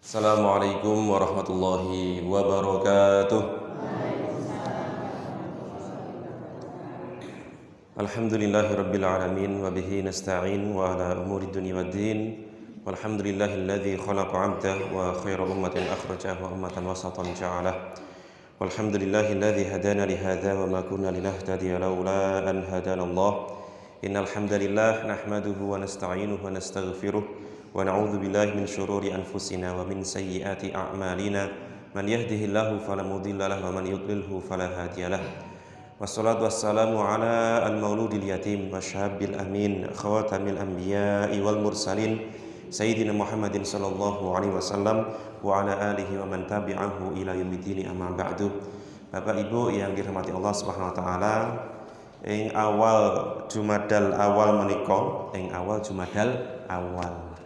Assalamualaikum warahmatullahi wabarakatuh. Alhamdulillahi rabbil alamin wa bihi nasta'in wa ala umuri dunya waddin. Walhamdulillahilladzi khalaqa 'abdahu wa khairu ummatin akhrajahu wa ummatan wasatan ja'alah. Walhamdulillahilladzi hadana li hadza wa ma kunna linahtadiya laula an hadana Allah. Innal hamdalillah nahmaduhu wa nasta'inuhu wa nastaghfiruh. Wa na'udzu billahi min syururi anfusina wa min sayyiati a'malina man yahdihillahu fala mudilla lahu wa man yudlilhu fala hadiyalah. Wassalatu wassalamu ala al-mauludil yatim wasyabil amin khawatamil anbiya'i wal mursalin sayyidina Muhammadin sallallahu alaihi wasallam wa ala alihi wa man tabi'ahu ila yaumiddin amma ba'du. Bapak Ibu yang dirahmati Allah Subhanahu wa taala, ing awal Jumadal awal menika, ing awal Jumadal awal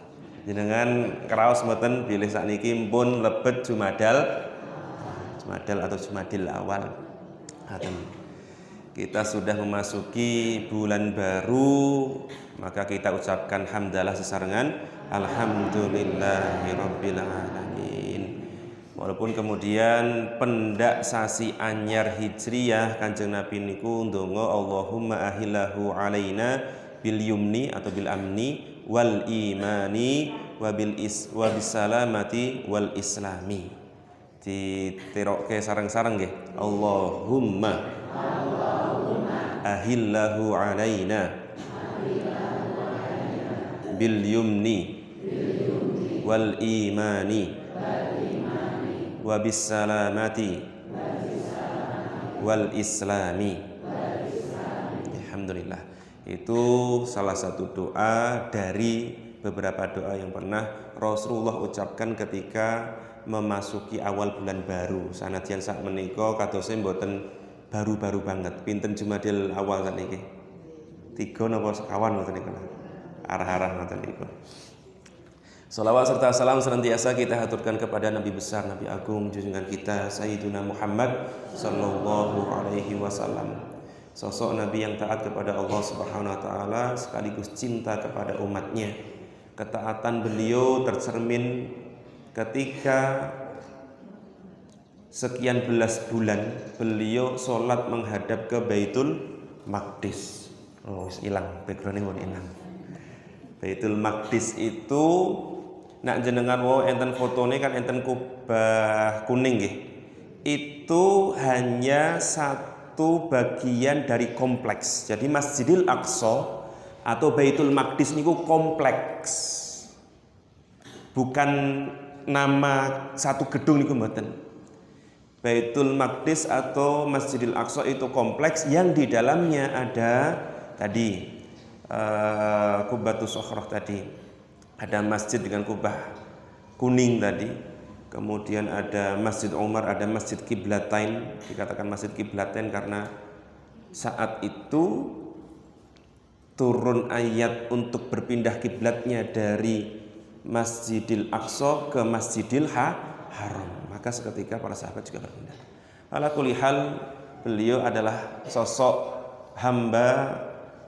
jenengan kraos mboten bilih sakniki pun lebet Jumadal atau Jumadil awal. Kita sudah memasuki bulan baru, maka kita ucapkan hamdalah sesarengan alhamdulillahirabbil alamin. Walaupun kemudian pendak sasi anyar hijriyah Kanjeng Nabi niku ndonga Allahumma ahillahu alaina bil yumni atau bil amni wal imani wa bis salamati wal islami. Diterokke sareng-sareng nggih. Allahumma ahillahu alaina bil yumni wal imani wa bis salamati wal islami. Alhamdulillah. Itu salah satu doa dari beberapa doa yang pernah Rasulullah ucapkan ketika memasuki awal bulan baru. Sanadyan sak menika kadose mboten baru-baru banget. Pinten Jumadil awal sakniki? 3 napa sekawan ngoten niku. Arah-arah ngoten niku. Shalawat serta salam senantiasa kita haturkan kepada Nabi besar, Nabi agung junjungan kita Sayyiduna Muhammad sallallahu alaihi wasallam. Sosok Nabi yang taat kepada Allah Subhanahu wa taala sekaligus cinta kepada umatnya. Ketaatan beliau tercermin ketika sekian belas bulan beliau sholat menghadap ke Baitul Maqdis. Oh, hilang background-nya pun hilang. Baitul Maqdis itu nak jenengan enten fotone kan enten kubah kuning nggih. Itu hanya satu bagian dari kompleks. Jadi Masjidil Aqsa atau Baitul Maqdis niku kompleks. Bukan nama satu gedung niku mboten. Baitul Maqdis atau Masjidil Aqsa itu kompleks yang di dalamnya ada tadi Qubatus Sukhrah tadi. Ada masjid dengan kubah kuning tadi. Kemudian ada Masjid Umar, ada Masjid Qiblatain. Dikatakan Masjid Qiblatain karena saat itu turun ayat untuk berpindah kiblatnya dari Masjidil Aqsa ke Masjidil Haram. Maka seketika para sahabat juga berpindah. Ala kulli hal, beliau adalah sosok hamba,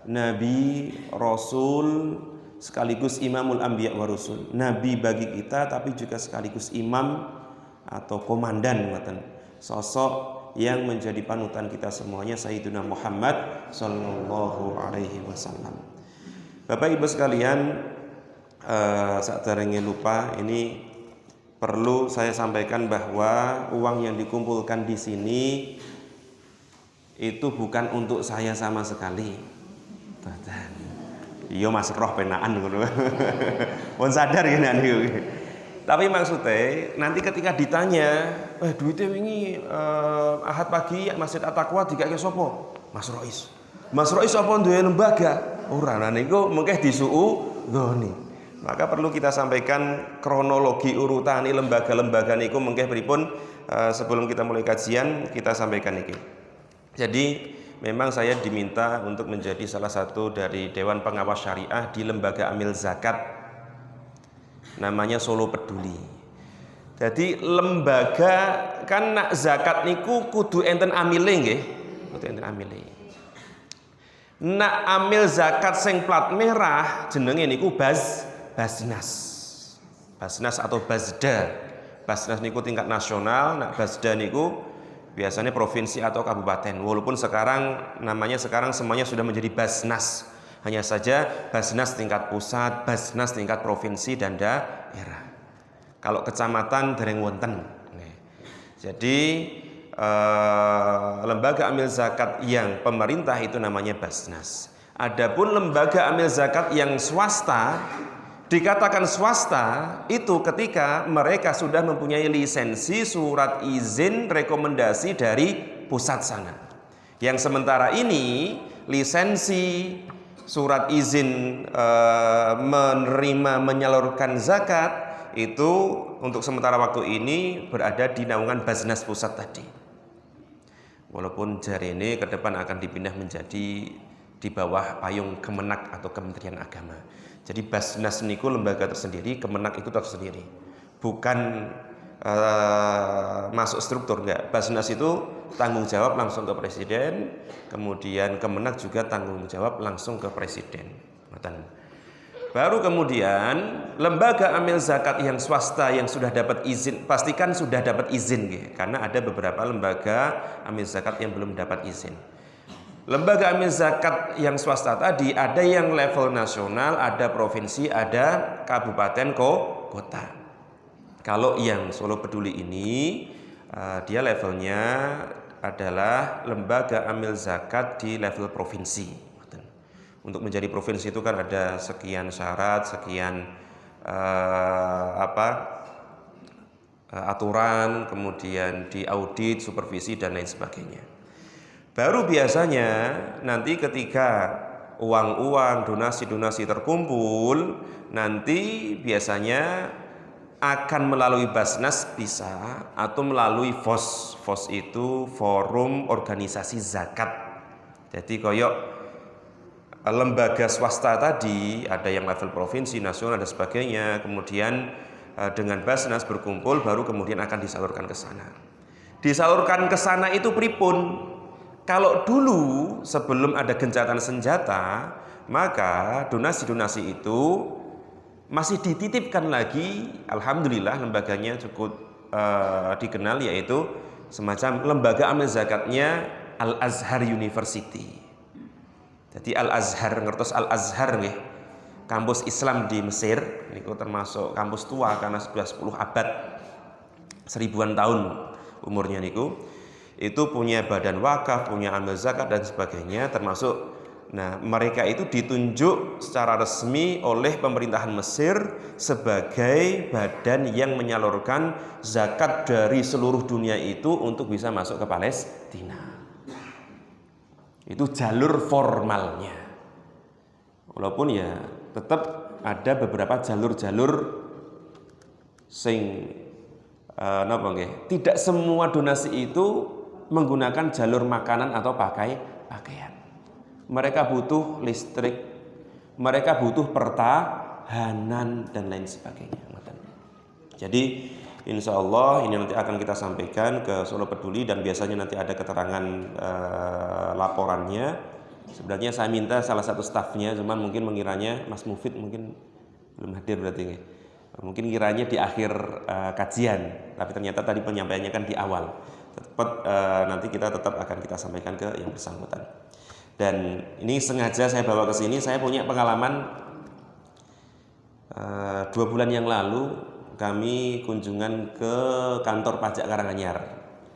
nabi, rasul, sekaligus imamul anbiya wa rusul. Nabi bagi kita tapi juga sekaligus imam atau komandan ngoten. Sosok yang menjadi panutan kita semuanya Sayyidina Muhammad sallallahu alaihi wasallam. Bapak Ibu sekalian, saderenge lupa ini perlu saya sampaikan bahwa uang yang dikumpulkan di sini itu bukan untuk saya sama sekali. Iya Mas roh penaan ngono. Pun sadar ngene niku. Tapi maksudnya nanti ketika ditanya, duitnya wingi Ahad pagi Masjid At-Taqwa dikake sapa? Mas Rois. Mas Rois apa duwe lembaga? Ora niku mengke disuudzoni. Maka perlu kita sampaikan kronologi urutane lembaga-lembaga niku mengke pripun sebelum kita mulai kajian kita sampaikan iki. Jadi memang saya diminta untuk menjadi salah satu dari Dewan Pengawas Syariah di Lembaga Amil Zakat, namanya Solo Peduli. Jadi lembaga kan nak zakat niku kudu enten amile nggih, kudu enten amile. Nak amil zakat sing plat merah jenenge niku Basnas. Basnas atau Basda. Basnas niku tingkat nasional, nah Basda niku biasanya provinsi atau kabupaten. Walaupun sekarang semuanya sudah menjadi Basnas. Hanya saja Basnas tingkat pusat, Basnas tingkat provinsi dan daerah. Kalau kecamatan dereng wonten. Jadi lembaga amil zakat yang pemerintah itu namanya Basnas. Adapun lembaga amil zakat yang swasta, dikatakan swasta itu ketika mereka sudah mempunyai lisensi, surat izin, rekomendasi dari pusat sana. Yang sementara ini lisensi, surat izin menerima menyalurkan zakat itu untuk sementara waktu ini berada di naungan Basnas pusat tadi. Walaupun jari ini ke depan akan dipindah menjadi di bawah payung Kemenak atau Kementerian Agama. Jadi Basnas niku lembaga tersendiri, Kemenak itu tersendiri. Bukan masuk struktur, enggak. Basnas itu tanggung jawab langsung ke presiden, kemudian Kemenak juga tanggung jawab langsung ke presiden. Baru kemudian lembaga amil zakat yang swasta yang sudah dapat izin, pastikan sudah dapat izin karena ada beberapa lembaga amil zakat yang belum dapat izin. Lembaga amil zakat yang swasta tadi ada yang level nasional, ada provinsi, ada kabupaten, kota. Kalau yang Solo Peduli ini dia levelnya adalah lembaga amil zakat di level provinsi. Untuk menjadi provinsi itu kan ada sekian syarat, sekian aturan, kemudian diaudit, supervisi dan lain sebagainya. Baru biasanya nanti ketika uang-uang, donasi-donasi terkumpul, nanti biasanya akan melalui Basnas bisa atau melalui FOS. FOS itu Forum Organisasi Zakat. Jadi koyok lembaga swasta tadi ada yang level provinsi, nasional dan sebagainya. Kemudian dengan Basnas berkumpul baru kemudian akan disalurkan ke sana. Disalurkan ke sana itu pripun? Kalau dulu sebelum ada gencatan senjata, maka donasi-donasi itu masih dititipkan lagi. Alhamdulillah lembaganya cukup dikenal, yaitu semacam lembaga amil zakatnya Al-Azhar University. Jadi Al-Azhar, ngertos Al-Azhar nih, kampus Islam di Mesir. Ini termasuk kampus tua karena sudah 10 abad, seribuan tahun umurnya niku. Itu punya badan wakaf, punya amil zakat dan sebagainya, termasuk mereka itu ditunjuk secara resmi oleh pemerintahan Mesir sebagai badan yang menyalurkan zakat dari seluruh dunia itu untuk bisa masuk ke Palestina. Itu jalur formalnya. Walaupun ya tetap ada beberapa jalur-jalur sing tidak semua donasi itu menggunakan jalur makanan atau pakaian. Mereka butuh listrik, mereka butuh pertahanan dan lain sebagainya. Jadi insya Allah ini nanti akan kita sampaikan ke Solo Peduli dan biasanya nanti ada keterangan laporannya. Sebenarnya saya minta salah satu stafnya, cuman mungkin mengiranya Mas Mufid mungkin belum hadir berarti. Mungkin kiranya di akhir kajian, tapi ternyata tadi penyampaiannya kan di awal. Nanti kita tetap akan kita sampaikan ke yang bersangkutan. Dan ini sengaja saya bawa ke sini. Saya punya pengalaman 2 bulan yang lalu kami kunjungan ke kantor pajak Karanganyar.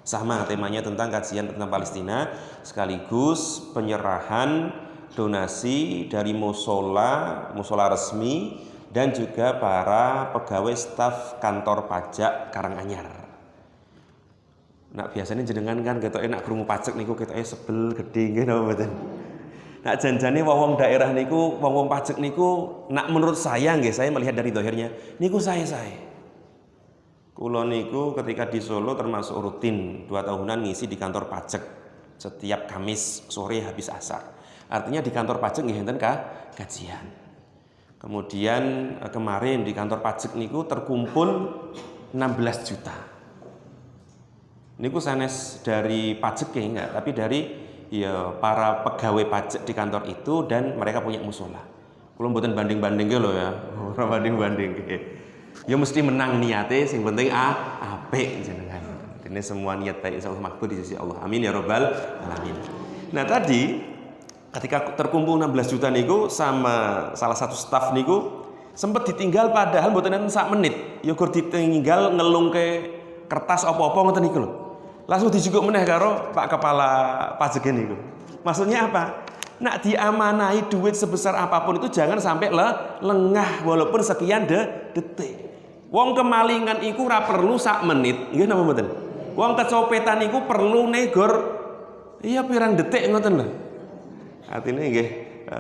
Sama temanya tentang kajian tentang Palestina, sekaligus penyerahan donasi dari musola resmi dan juga para pegawai staf kantor pajak Karanganyar. Nak biasanya jenengan kan ketoke nak krungu pajak niku ketoke sebel gedhe nggih napa mboten. Nak janjane wong daerah niku, wong pajak niku nak menurut saya nggih, saya melihat dari zahirnya niku saya. Kula niku ketika di Solo termasuk rutin 2 tahunan ngisi di kantor pajak setiap Kamis sore habis asar. Artinya di kantor pajak nggih enten kajian. Kemudian kemarin di kantor pajak niku terkumpul 16 juta. Niku sanes dari pajak ya enggak, tapi dari para pegawai pajak di kantor itu dan mereka punya musola. Kula mboten banding-banding lho ya, ora banding-banding. Ya mesti menang niate, sing penting apik jenengan. Ini semua niat baik insyaallah makbul di sisi Allah. Amin ya rabbal alamin. Nah, tadi ketika terkumpul 16 juta niku sama salah satu staf niku sempat ditinggal padahal mboten enten sak menit. Ya gur ditinggal ngelungke kertas apa-apa ngoten niku lho. Langsung dijukuk meneh karo Pak Kepala Pajegen niku. Maksudnya apa? Nak diamanahi duit sebesar apapun itu jangan sampai lengah walaupun sekian detik. Wong kemalingan iku ora perlu sak menit, nggih napa mboten? Wong kecopetan iku perlu negor iya pirang detik ngoten lho. Artinya nggih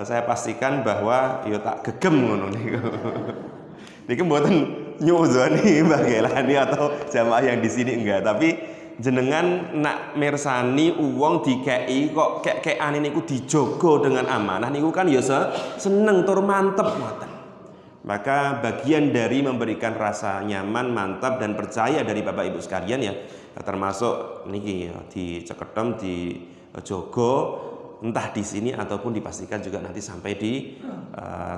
saya pastikan bahwa ya tak gegem ngono niku. Niki mboten nyuzoni Mbah Gelani atau jamaah yang di sini enggak, tapi jenengan nak mirsani uang dikei kok kek-kekan niku dijogo dengan amanah niku kan ya seneng tur mantep ngoten. Maka bagian dari memberikan rasa nyaman, mantap dan percaya dari Bapak Ibu sekalian ya, termasuk niki ya diceketem, dijogo entah di sini ataupun dipastikan juga nanti sampai di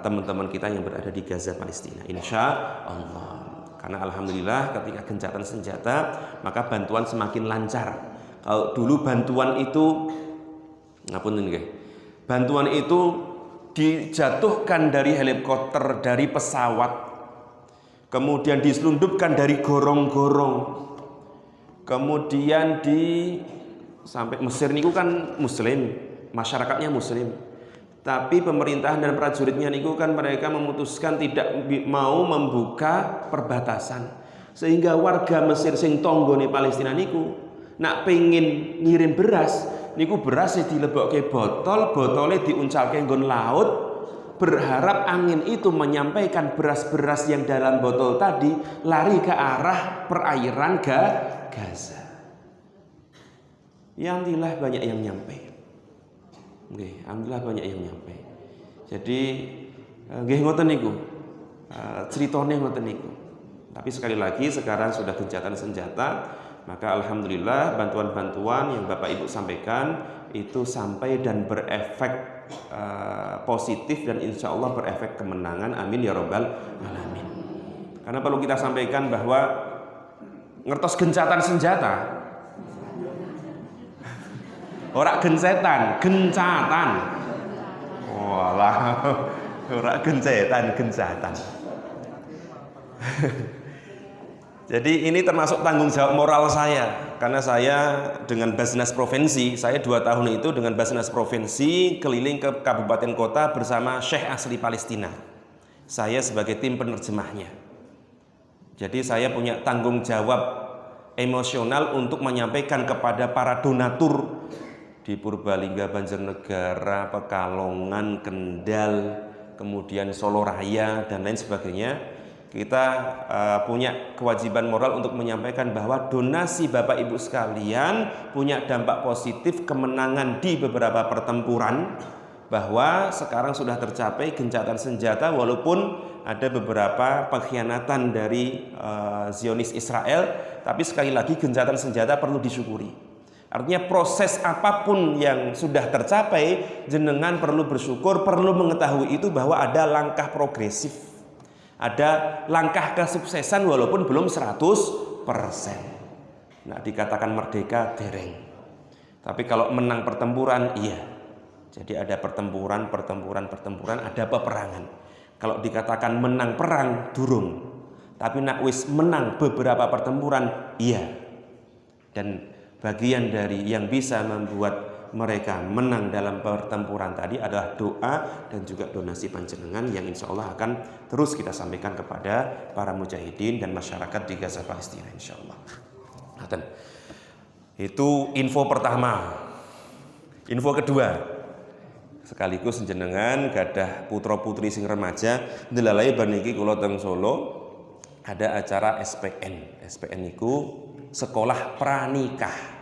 teman-teman kita yang berada di Gaza Palestina. Insya Allah. Karena alhamdulillah ketika gencatan senjata maka bantuan semakin lancar. Kalau dulu bantuan itu ngapunten nggih. Bantuan itu dijatuhkan dari helikopter, dari pesawat, kemudian diselundupkan dari gorong-gorong, kemudian sampai Mesir niku kan muslim, masyarakatnya muslim, tapi pemerintahan dan prajuritnya niku kan mereka memutuskan tidak mau membuka perbatasan, sehingga warga Mesir sing tonggone Palestina niku nak pengen ngirim beras niku berasnya dilebokke botol, botolnya diuncalke nggon laut, berharap angin itu menyampaikan beras-beras yang dalam botol tadi lari ke arah perairan Gaza. Ya alhamdulillah banyak yang nyampe. Nggih, alhamdulillah banyak yang nyampe. Jadi nggih ngoten niku. Critane ngoten niku. Tapi sekali lagi sekarang sudah gencatan senjata, maka alhamdulillah bantuan-bantuan yang Bapak Ibu sampaikan itu sampai dan berefek positif dan insya Allah berefek kemenangan. Amin ya rabbal alamin. Karena perlu kita sampaikan bahwa ngertos gencatan senjata ora gencetan, gencatan. Walah, ora gencetan, gencatan. Jadi ini termasuk tanggung jawab moral saya, karena saya dengan Basnas Provinsi, saya 2 tahun itu dengan Basnas Provinsi keliling ke kabupaten kota bersama Syekh asli Palestina. Saya sebagai tim penerjemahnya. Jadi saya punya tanggung jawab emosional untuk menyampaikan kepada para donatur di Purbalingga, Banjarnegara, Pekalongan, Kendal, kemudian Solo Raya dan lain sebagainya. Kita punya kewajiban moral untuk menyampaikan bahwa donasi Bapak Ibu sekalian punya dampak positif kemenangan di beberapa pertempuran, bahwa sekarang sudah tercapai gencatan senjata walaupun ada beberapa pengkhianatan dari Zionis Israel, tapi sekali lagi gencatan senjata perlu disyukuri. Artinya proses apapun yang sudah tercapai, jenengan perlu bersyukur, perlu mengetahui itu bahwa ada langkah progresif. Ada langkah kesuksesan walaupun belum 100%. Nah, dikatakan merdeka dereng. Tapi kalau menang pertempuran, iya. Jadi ada pertempuran, ada peperangan. Kalau dikatakan menang perang, durung. Tapi nak wis menang beberapa pertempuran, iya. Dan bagian dari yang bisa membuat mereka menang dalam pertempuran tadi adalah doa dan juga donasi panjenengan yang insya Allah akan terus kita sampaikan kepada para mujahidin dan masyarakat di Gaza Palestina insya Allah. Itu info pertama. Info kedua, sekaligus jenengan gadah putra putri sing remaja delalai baniki kula teng Solo ada acara SPN. SPN niku sekolah pranikah.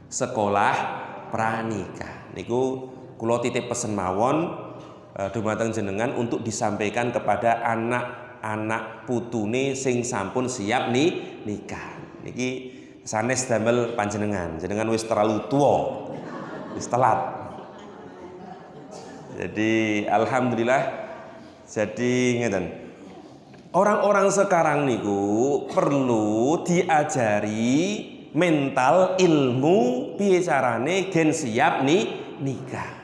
Sekolah pranikah niku kula titip pesen mawon dumateng jenengan untuk disampaikan kepada anak-anak putune sing sampun siap nikah. Niki sanes damel panjenengan. Jenengan wis terlalu tua. Wis telat. Jadi alhamdulillah jadi ngeten. Orang-orang sekarang niku perlu diajari mental ilmu piye carane gen siap nikah.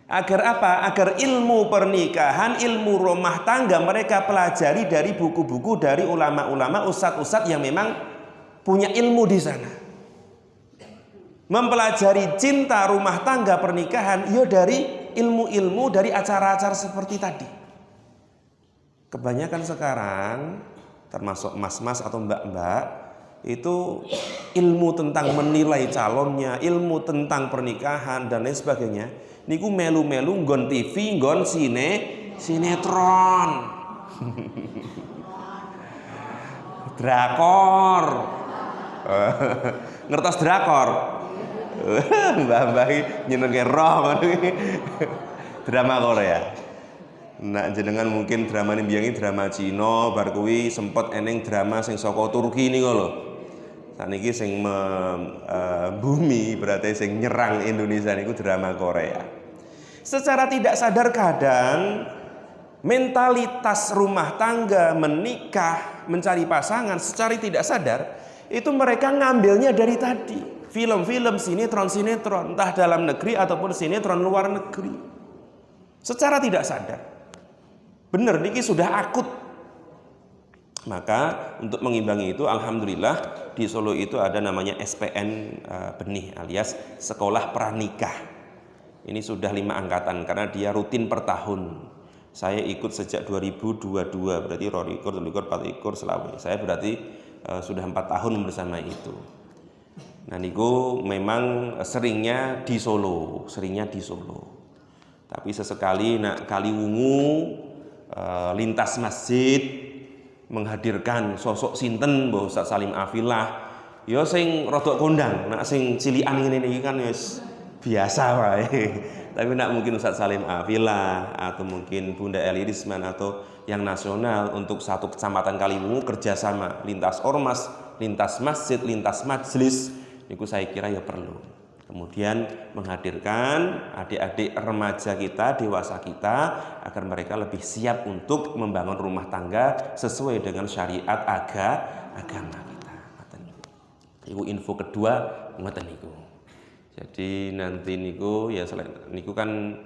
Agar apa? Agar ilmu pernikahan, ilmu rumah tangga mereka pelajari dari buku-buku dari ulama-ulama, ustadz-ustadz yang memang punya ilmu di sana. Mempelajari cinta rumah tangga pernikahan yo dari ilmu-ilmu dari acara-acara seperti tadi. Kebanyakan sekarang termasuk mas-mas atau mbak-mbak itu ilmu tentang menilai calonnya, ilmu tentang pernikahan dan lain sebagainya niku melu-melu nggon TV, nggon sinetron. Drakor. Ngertos drakor? Mbah-mbah nyenengke roh drama Korea. Nah jenengan mungkin drama ini biyangi drama Cina, bar kuwi sempet eneng drama sing saka Turki niku lho. Saniki sing bumi berarti sing nyerang Indonesia niku drama Korea. Secara tidak sadar kadang mentalitas rumah tangga, menikah, mencari pasangan secara tidak sadar itu mereka ngambilnya dari tadi. Film-film, sinetron, entah dalam negeri ataupun sinetron luar negeri. Secara tidak sadar. Benar, niki sudah akut. Maka untuk mengimbangi itu, alhamdulillah di Solo itu ada namanya SPN Benih alias Sekolah Pranikah. Ini sudah 5 angkatan karena dia rutin per tahun. Saya ikut sejak 2022, berarti 2 ikut, 3 ikut, 4 ikut, selawe. Saya berarti sudah 4 tahun bersama itu. Nah niku memang seringnya di Solo. Tapi sesekali nak Kaliwungu lintas masjid menghadirkan sosok sinten Mbah Ustaz Salim Afillah. Ya sing rodok kondang, nak sing cilian ngene iki kan wis biasa wae. Tapi nak mungkin Ustaz Salim Afillah atau mungkin Bunda Eli Risman atau yang nasional untuk satu kecamatan Kaliwungu kerjasama lintas ormas, lintas masjid, lintas majelis. Niku saya kira ya perlu. Kemudian menghadirkan adik-adik remaja kita, dewasa kita agar mereka lebih siap untuk membangun rumah tangga sesuai dengan syariat agama kita. Iku info kedua ngoten niku. Jadi nanti niku ya selain niku kan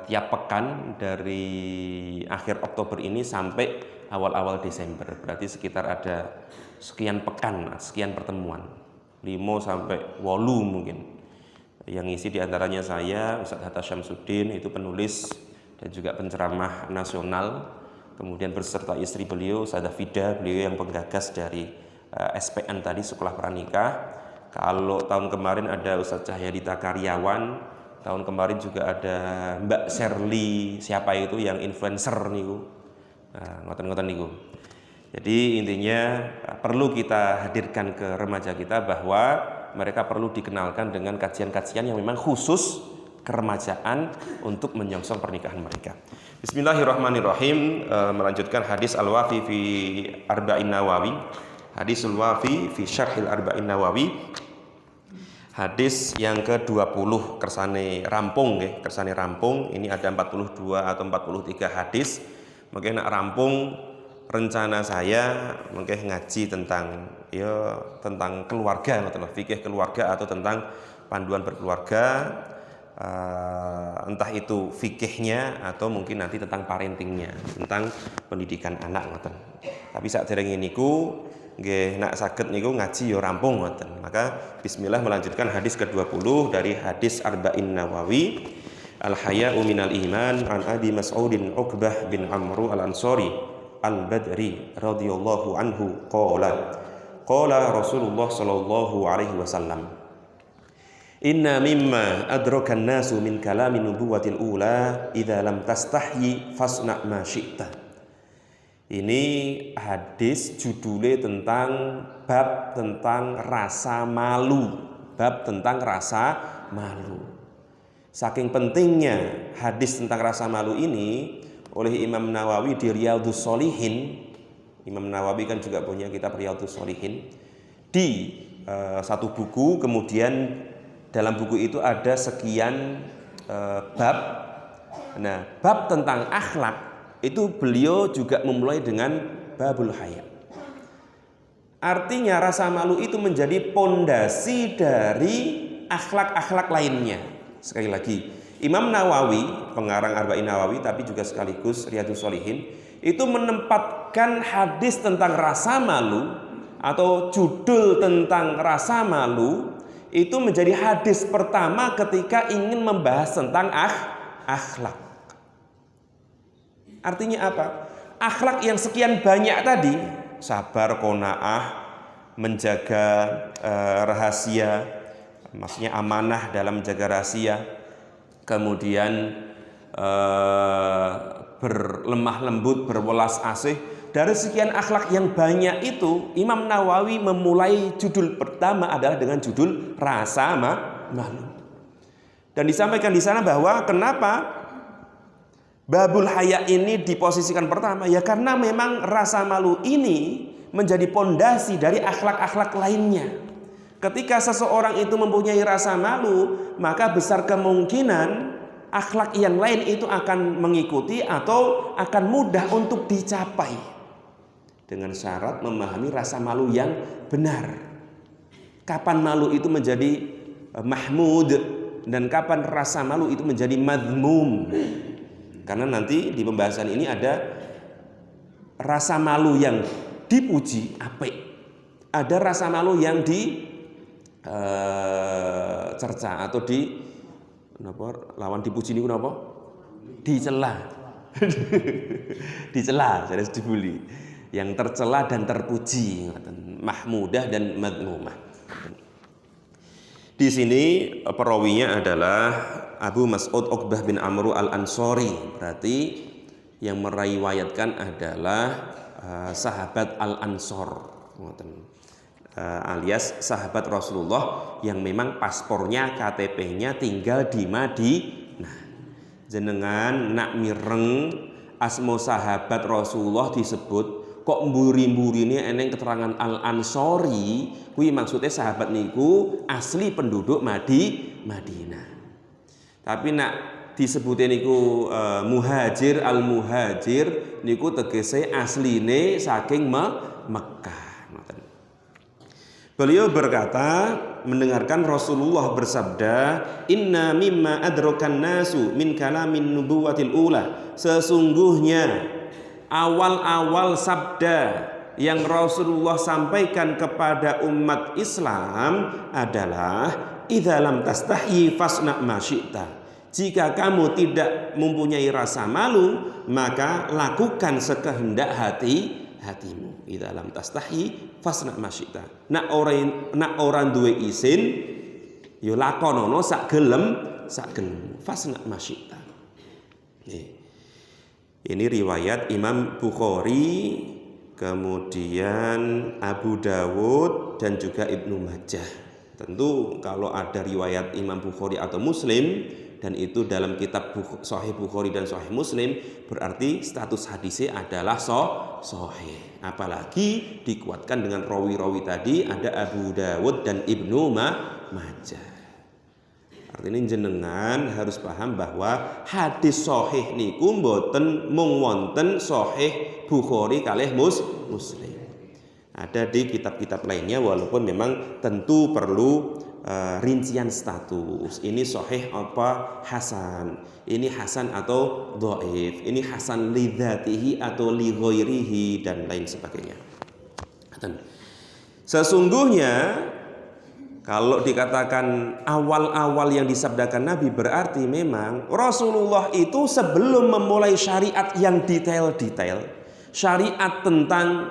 tiap pekan dari akhir Oktober ini sampai awal-awal Desember. Berarti sekitar ada sekian pekan, sekian pertemuan. 5 sampai 8 mungkin. Yang ngisi diantaranya saya, Ustadz Hatta Syamsuddin, itu penulis dan juga penceramah nasional. Kemudian berserta istri beliau, Ustadzah Fida, beliau yang penggagas dari SPN tadi, Sekolah Pranikah. Kalau tahun kemarin ada Ustadz Cahyadita Karyawan, tahun kemarin juga ada Mbak Sherly, siapa itu yang influencer niku. Nah, ngoten-ngoten niku. Jadi intinya perlu kita hadirkan ke remaja kita bahwa mereka perlu dikenalkan dengan kajian-kajian yang memang khusus keremajaan untuk menyongsong pernikahan mereka. Bismillahirrahmanirrahim. Melanjutkan hadis Al-Wafi fi Arba'in Nawawi. Hadis Al-Wafi fi Syarhil Arba'in Nawawi. Hadis yang ke-20 kersane rampung nggih, kersane rampung. Ini ada 42 atau 43 hadis. Mungkin nak rampung rencana saya mungkin ngaji tentang tentang keluarga, fikih keluarga atau tentang panduan berkeluarga, entah itu fikihnya atau mungkin nanti tentang parentingnya, tentang pendidikan anak ngoten. Tapi saderenge niku nggih nak saged niku ngaji ya rampung ngoten. Maka bismillah melanjutkan hadis ke-20 dari hadis Arba'in Nawawi. Al-haya'u minal iman an Abi Mas'udin Uqbah bin Amru al-Ansari Al-Badri radhiyallahu anhu qala Rasulullah sallallahu alaihi wasallam inna mimma adraka an-nasu min kalami nubuwatil ula idza lam tastahyi fasna ma syi'ta. Ini hadis judulnya tentang bab tentang rasa malu, saking pentingnya hadis tentang rasa malu ini oleh Imam Nawawi di Riyadhus Shalihin. Imam Nawawi kan juga punya kitab Riyadhus Shalihin di satu buku. Kemudian dalam buku itu ada sekian bab. Nah, bab tentang akhlak itu beliau juga memulai dengan babul haya. Artinya rasa malu itu menjadi pondasi dari akhlak-akhlak lainnya. Sekali lagi, Imam Nawawi, pengarang Arba'in Nawawi tapi juga sekaligus Riyadhus Shalihin, itu menempatkan hadis tentang rasa malu atau judul tentang rasa malu itu menjadi hadis pertama ketika ingin membahas tentang akhlak. Artinya apa? Akhlak yang sekian banyak tadi, sabar, qanaah, menjaga rahasia, maksudnya amanah dalam menjaga rahasia, kemudian berlemah lembut, berwelas asih. Dari sekian akhlak yang banyak itu, Imam Nawawi memulai judul pertama adalah dengan judul rasa malu. Dan disampaikan di sana bahwa kenapa babul haya ini diposisikan pertama, ya karena memang rasa malu ini menjadi pondasi dari akhlak-akhlak lainnya. Ketika seseorang itu mempunyai rasa malu, maka besar kemungkinan akhlak yang lain itu akan mengikuti atau akan mudah untuk dicapai. Dengan syarat memahami rasa malu yang benar. Kapan malu itu menjadi mahmud dan kapan rasa malu itu menjadi madhmum. Karena nanti di pembahasan ini ada rasa malu yang dipuji, apik. Ada rasa malu yang cerca atau lawan dipuji ini kenapa? Dicela. Dicela, jadi dibully. Yang tercela dan terpuji, mahmudah dan madmumah. Di sini perawinya adalah Abu Mas'ud Uqbah bin Amru al-Ansori. Berarti yang meriwayatkan adalah sahabat al-Ansor, alias sahabat Rasulullah yang memang paspornya, KTP-nya tinggal di Madinah. Jenengan nak mireng asmo sahabat Rasulullah disebut kok mburi-mburi ini eneng keterangan al-Ansori, kuwi maksudnya sahabat niku asli penduduk Madinah. Tapi nak disebutin niku muhajir al-muhajir niku tegese asline saking Mekah. Beliau berkata mendengarkan Rasulullah bersabda, "Inna mimma adrakan nasu min kalamin nubuwatil ula." Sesungguhnya awal-awal sabda yang Rasulullah sampaikan kepada umat Islam adalah idza lam tastahyi fasna ma syi'ta. Jika kamu tidak mempunyai rasa malu, maka lakukan sekehendak hatimu. Idza lam tastahyi fasna ma syi'ta. Nak orang duwe isin ya lakonono sak gelem fasna ma syi'ta. Ini riwayat Imam Bukhari, kemudian Abu Dawud dan juga Ibnu Majah. Tentu kalau ada riwayat Imam Bukhari atau Muslim dan itu dalam kitab Sahih Bukhari dan Sahih Muslim, berarti status hadisnya adalah sahih. Apalagi dikuatkan dengan rawi-rawi tadi ada Abu Dawud dan Ibnu Majah. Artinya jenengan harus paham bahwa hadis sahih niku mboten mung wonten Sahih Bukhari kalih Muslim. Ada di kitab-kitab lainnya walaupun memang tentu perlu rincian status. Ini sahih apa hasan? Ini hasan atau dhaif? Ini hasan li dzatihi atau li ghairihi dan lain sebagainya. Sesungguhnya kalau dikatakan awal-awal yang disabdakan Nabi berarti memang Rasulullah itu sebelum memulai syariat yang detail-detail, syariat tentang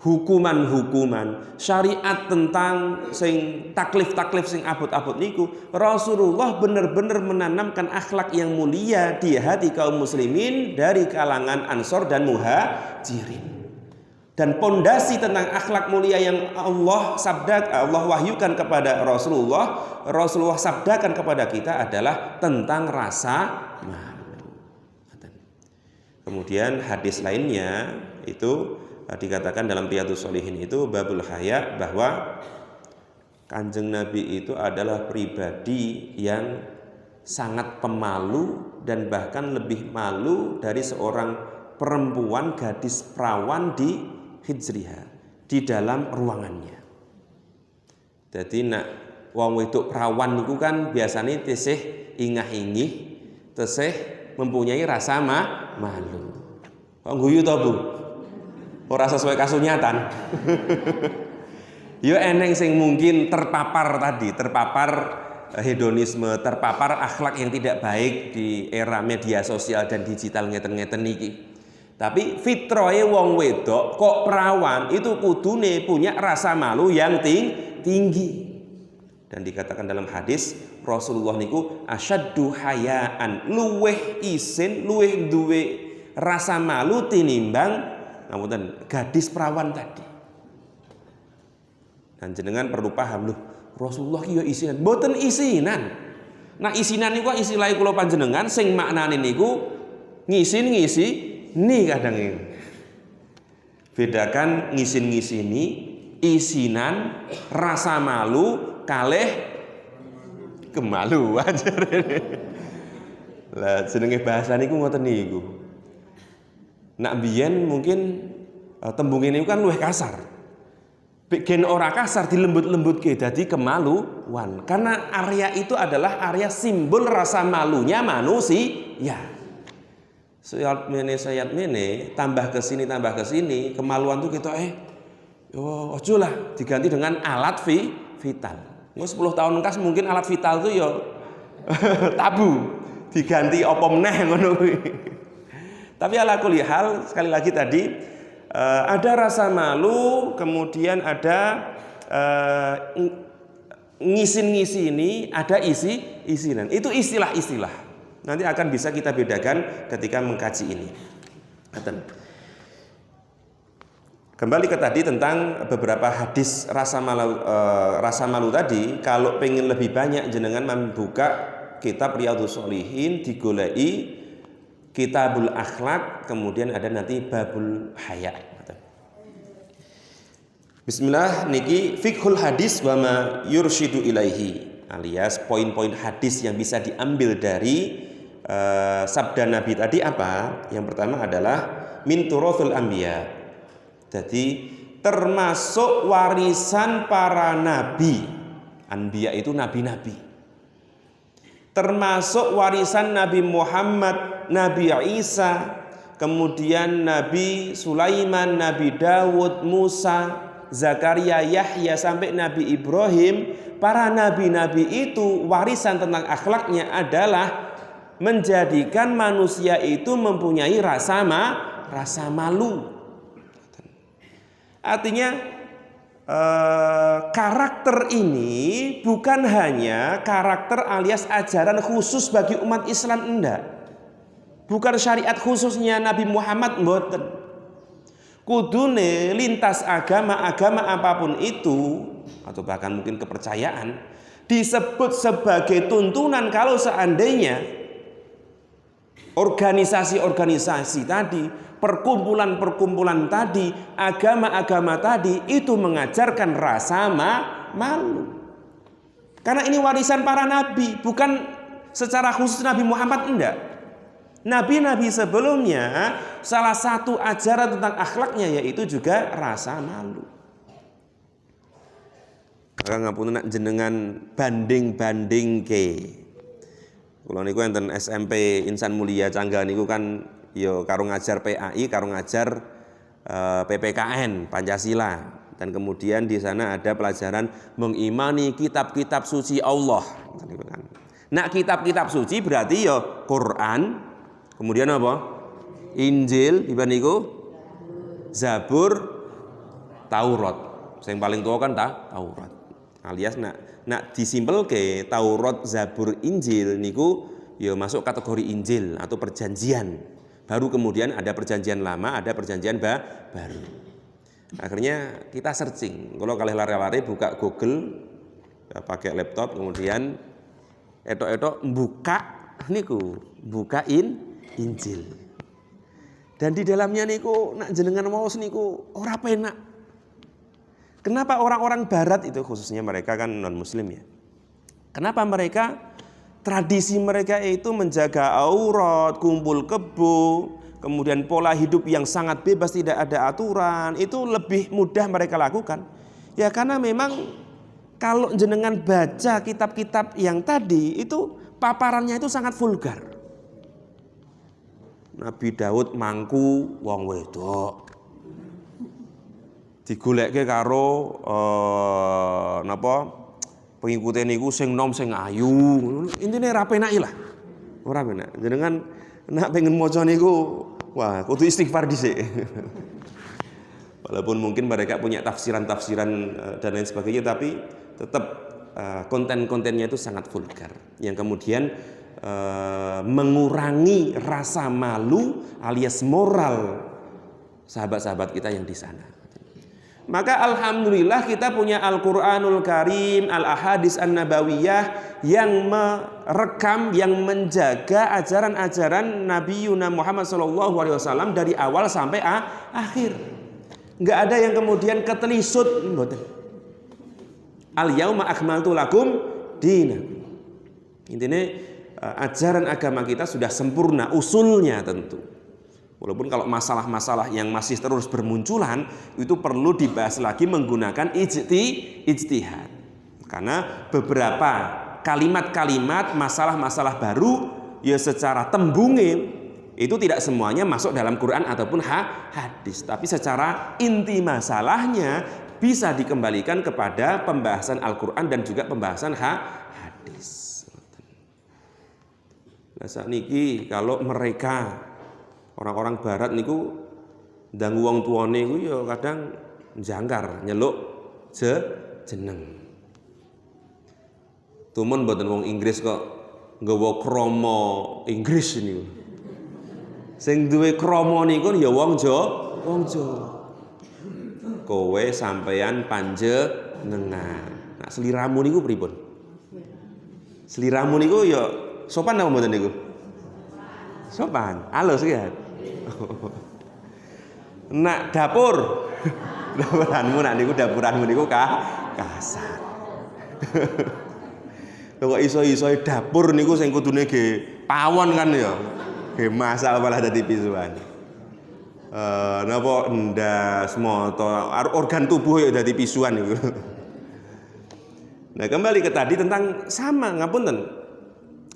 hukuman-hukuman, syariat tentang sing taklif-taklif sing abot-abot niku, Rasulullah benar-benar menanamkan akhlak yang mulia di hati kaum muslimin dari kalangan Ansor dan Muhajirin. Dan pondasi tentang akhlak mulia yang Allah wahyukan kepada Rasulullah sabdakan kepada kita adalah tentang rasa malu. Kemudian hadis lainnya itu dikatakan dalam Riyadhus Shalihin itu babul haya, bahwa Kanjeng Nabi itu adalah pribadi yang sangat pemalu dan bahkan lebih malu dari seorang perempuan gadis perawan di hijriha, di dalam ruangannya. Jadi nak wong wedok perawan niku kan biasanya tesih ingah-ingih, tesih mempunyai rasa malu. Kok guyu to, Bu? Ora sesuai kasunyatan. Yo eneng sing mungkin terpapar hedonisme, terpapar akhlak yang tidak baik di era media sosial dan digital ngeten-ngeten niki. Tapi fitrahe wong wedok kok perawan itu kudune punya rasa malu yang tinggi. Dan dikatakan dalam hadis Rasulullah niku asyaddu hayaan, luweh isin, luweh duwe rasa malu tinimbang ngapunten gadis perawan tadi. Dan jenengan perlu paham loh, Rasulullah ki yo isinan, mboten isinan. Nah isinan niku istilah kula panjenengan sing maknane niku ngisi ni kadang ini. Bedakan ngisin-ngisini, isinan, rasa malu kalih kemaluan. Lah jenenge bahasa niku ngoten niku. Nak biyen mungkin tembung ini kan luwih kasar. Bikin ora kasar dilembut-lembutke dadi kemaluan. Karena area itu adalah area simbol rasa malunya manusia. Sayat mene tambah ke sini kemaluan tuh kita ojo lah diganti dengan alat vital. 10 tahun kas mungkin alat vital tuh yo tabu diganti apa meneh ngono kuwi. Tapi ala kulli hal sekali lagi tadi ada rasa malu, kemudian ada ngisin-ngisini, ada isinan. Itu istilah-istilah. Nanti akan bisa kita bedakan ketika mengkaji ini. Kembali ke tadi tentang beberapa hadis rasa malu tadi. Kalau pengen lebih banyak jenengan membuka kitab Riyadhus Shalihin, digoleki Kitabul Akhlak, kemudian ada nanti Babul Haya. Bismillah niki fiqhul hadis wa ma yurshidu ilaihi, alias poin-poin hadis yang bisa diambil dari sabda Nabi tadi apa? Yang pertama adalah min turathul anbiya. Jadi termasuk warisan para nabi. Anbiya itu nabi-nabi. Termasuk warisan Nabi Muhammad, Nabi Isa, kemudian Nabi Sulaiman, Nabi Dawud, Musa, Zakaria, Yahya sampai Nabi Ibrahim. Para nabi-nabi itu warisan tentang akhlaknya adalah menjadikan manusia itu mempunyai rasa malu. Artinya karakter ini bukan hanya karakter alias ajaran khusus bagi umat Islam, enggak. Bukan syariat khususnya Nabi Muhammad, mboten. Kudune lintas agama apapun itu, atau bahkan mungkin kepercayaan, disebut sebagai tuntunan kalau seandainya organisasi-organisasi tadi, perkumpulan-perkumpulan tadi, agama-agama tadi itu mengajarkan rasa malu. Karena ini warisan para nabi, bukan secara khusus Nabi Muhammad, enggak. Nabi-nabi sebelumnya salah satu ajaran tentang akhlaknya yaitu juga rasa malu. Kakang ngapunten nak jenengan banding ke. Kula niku enten SMP Insan Mulia Cangga niku kan yo karo ngajar PAI, karo ngajar PPKN Pancasila, dan kemudian di sana ada pelajaran mengimani kitab-kitab suci Allah. Nah, kitab-kitab suci berarti yo Quran, kemudian apa? Injil, iban niku Zabur, Taurat. Yang paling tua kan Taurat. Alias nak disimpelke Taurat, Zabur, Injil niku yo masuk kategori Injil atau perjanjian. Baru kemudian ada perjanjian lama, ada perjanjian baru. Akhirnya kita searching. Kalau kalian lari-lari buka Google, ya, pakai laptop, kemudian etok-etok bukain Injil. Dan di dalamnya niku nak jenengan waos niku ora penak. Kenapa orang-orang barat itu, khususnya mereka kan non muslim ya. Kenapa mereka tradisi mereka itu menjaga aurat, kumpul kebo, kemudian pola hidup yang sangat bebas, tidak ada aturan, itu lebih mudah mereka lakukan. Ya karena memang kalau jenengan baca kitab-kitab yang tadi itu paparannya itu sangat vulgar. Nabi Daud mangku wong wedok. Digolekke karo pengikute niku sing nom sing ayu. Intine ra penak lah. Ora penak. Jenengan nek pengen maca niku wah kudu istighfar dhisik. Walaupun mungkin mereka punya tafsiran-tafsiran dan lain sebagainya, tapi tetap konten-kontennya itu sangat vulgar yang kemudian mengurangi rasa malu alias moral sahabat-sahabat kita yang di sana. Maka alhamdulillah kita punya Al-Qur'anul Karim, Al-Ahadits An-Nabawiyah yang merekam, yang menjaga ajaran-ajaran Nabi Muhammad SAW dari awal sampai akhir. Enggak ada yang kemudian ketelisut. Al-yauma akmaltu lakum dinakum. Intinya ajaran agama kita sudah sempurna usulnya tentu. Walaupun kalau masalah-masalah yang masih terus bermunculan itu perlu dibahas lagi menggunakan ijtihad. Karena beberapa kalimat-kalimat masalah-masalah baru ya secara tembunge itu tidak semuanya masuk dalam Quran ataupun hadis, tapi secara inti masalahnya bisa dikembalikan kepada pembahasan Al-Quran dan juga pembahasan hadis. Nah sakniki kalau mereka orang-orang barat niku ndang wong tuane niku ya kadang jangkar nyeluk jeneng. Tumen mboten wong Inggris kok nggawa krama Inggris niku. Sing duwe krama niku ya wong Jawa. Kowe sampeyan panjenengan. Nah, sliramu niku pripun? Sliramu niku ya sopan apa mboten niku? Sopan. Halus ya. Nak dapuranmu nak niku dapuranmu niku kasar. Lho kok iso-iso dapur niku sing kudune ge pawon kan ya. Ge masak malah dadi pisuan. Napa ndas moto organ tubuh ya dadi pisuan niku. Nah, kembali ke tadi tentang sama ngapunten.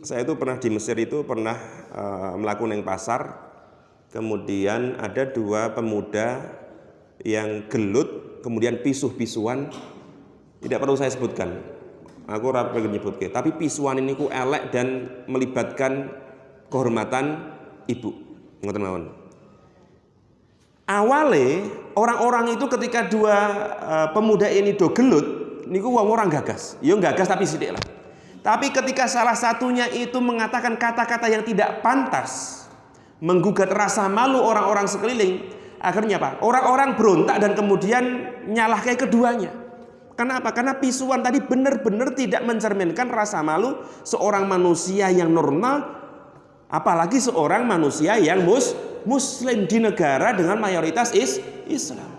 Saya itu pernah di Mesir itu pernah melakukan yang pasar. Kemudian ada dua pemuda yang gelut, kemudian pisuh-pisuan. Tidak perlu saya sebutkan. Aku ora pengen nyebutke, tapi pisuan ini ku elek dan melibatkan kehormatan ibu. Ngoten mawon. Awale orang-orang itu ketika dua pemuda ini do gelut, niku wong orang gagas. Ya gagas tapi sithik lah. Tapi ketika salah satunya itu mengatakan kata-kata yang tidak pantas, menggugat rasa malu orang-orang sekeliling, akhirnya apa? Orang-orang berontak dan kemudian nyalahkan keduanya. Kenapa? Karena pisuan tadi benar-benar tidak mencerminkan rasa malu seorang manusia yang normal, apalagi seorang manusia yang muslim di negara dengan mayoritas Islam.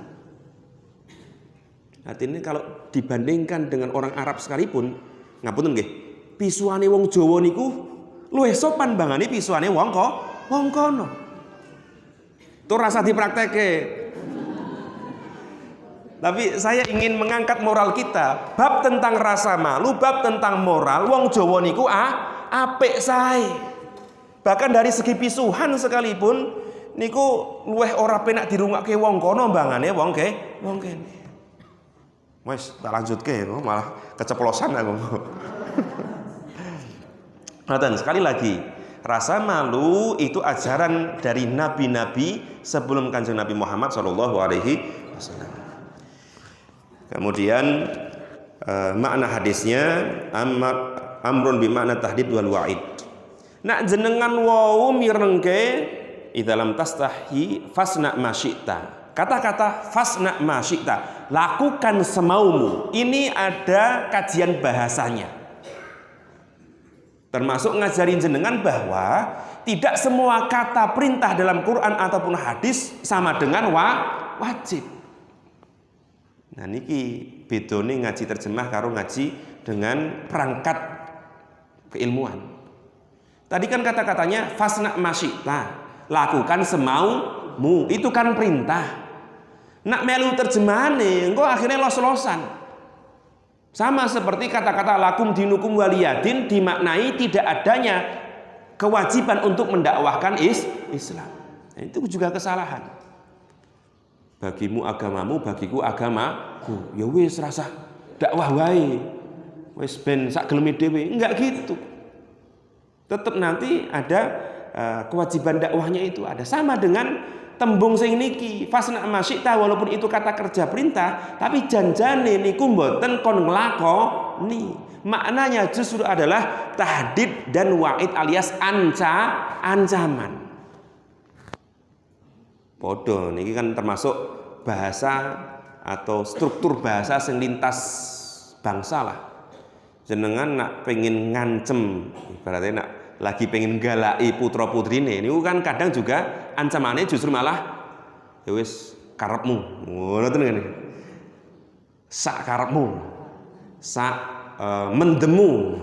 Artinya kalau dibandingkan dengan orang Arab sekalipun, ngapunten nggih, pisuane wong Jawa niku luwih sopan bangane pisuane wong kono. Itu rasa dipraktekke. Tapi saya ingin mengangkat moral kita. Bab tentang rasa malu, bab tentang moral, wong Jawa niku apik sae. Bahkan dari segi pisuhan sekalipun niku luwih ora penak dirungokke wong kono bangane wong kene. Wes tak lanjutke malah keceplosan aku. Nah, sekali lagi, rasa malu itu ajaran dari nabi-nabi sebelum Kanjeng Nabi Muhammad SAW. Kemudian makna hadisnya amrun bi makna tahdid wal wa'id. Nak jenengan wau mirengke idalam tastahi fasna ma syi'ta. Kata-kata fasna ma syi'ta, lakukan semaumu. Ini ada kajian bahasanya. Termasuk ngajarin jenengan bahwa tidak semua kata perintah dalam Quran ataupun hadis sama dengan wajib. Nah niki bedone ngaji terjemah karo ngaji dengan perangkat keilmuan. Tadi kan kata-katanya fasna masyita, lakukan semaumu. Itu kan perintah. Nak melu terjemahane engko akhirnya los-losan. Sama seperti kata-kata lakum dinukum waliyadin dimaknai tidak adanya kewajiban untuk mendakwahkan Islam. Nah, itu juga kesalahan. Bagimu agamamu, bagiku agamaku. Ya wis rasa dakwah wae. Wis ben sak geleme dhewe. Enggak gitu. Tetap nanti ada kewajiban dakwahnya itu ada. Sama dengan tembung sing niki fasna masyita, walaupun itu kata kerja perintah, tapi janjane niku mboten kon nglakoni. Maknanya justru adalah tahdid dan wa'id alias ancaman. Podo niki kan termasuk bahasa atau struktur bahasa sing lintas bangsa lah. Jenengan nak pengen ngancem, ibaratnya nak lagi pengen galai putra putrine, ini kan kadang juga ancamannya justru malah ya wis karepmu, ngono tenan. Sak karepmu, sak mendemu,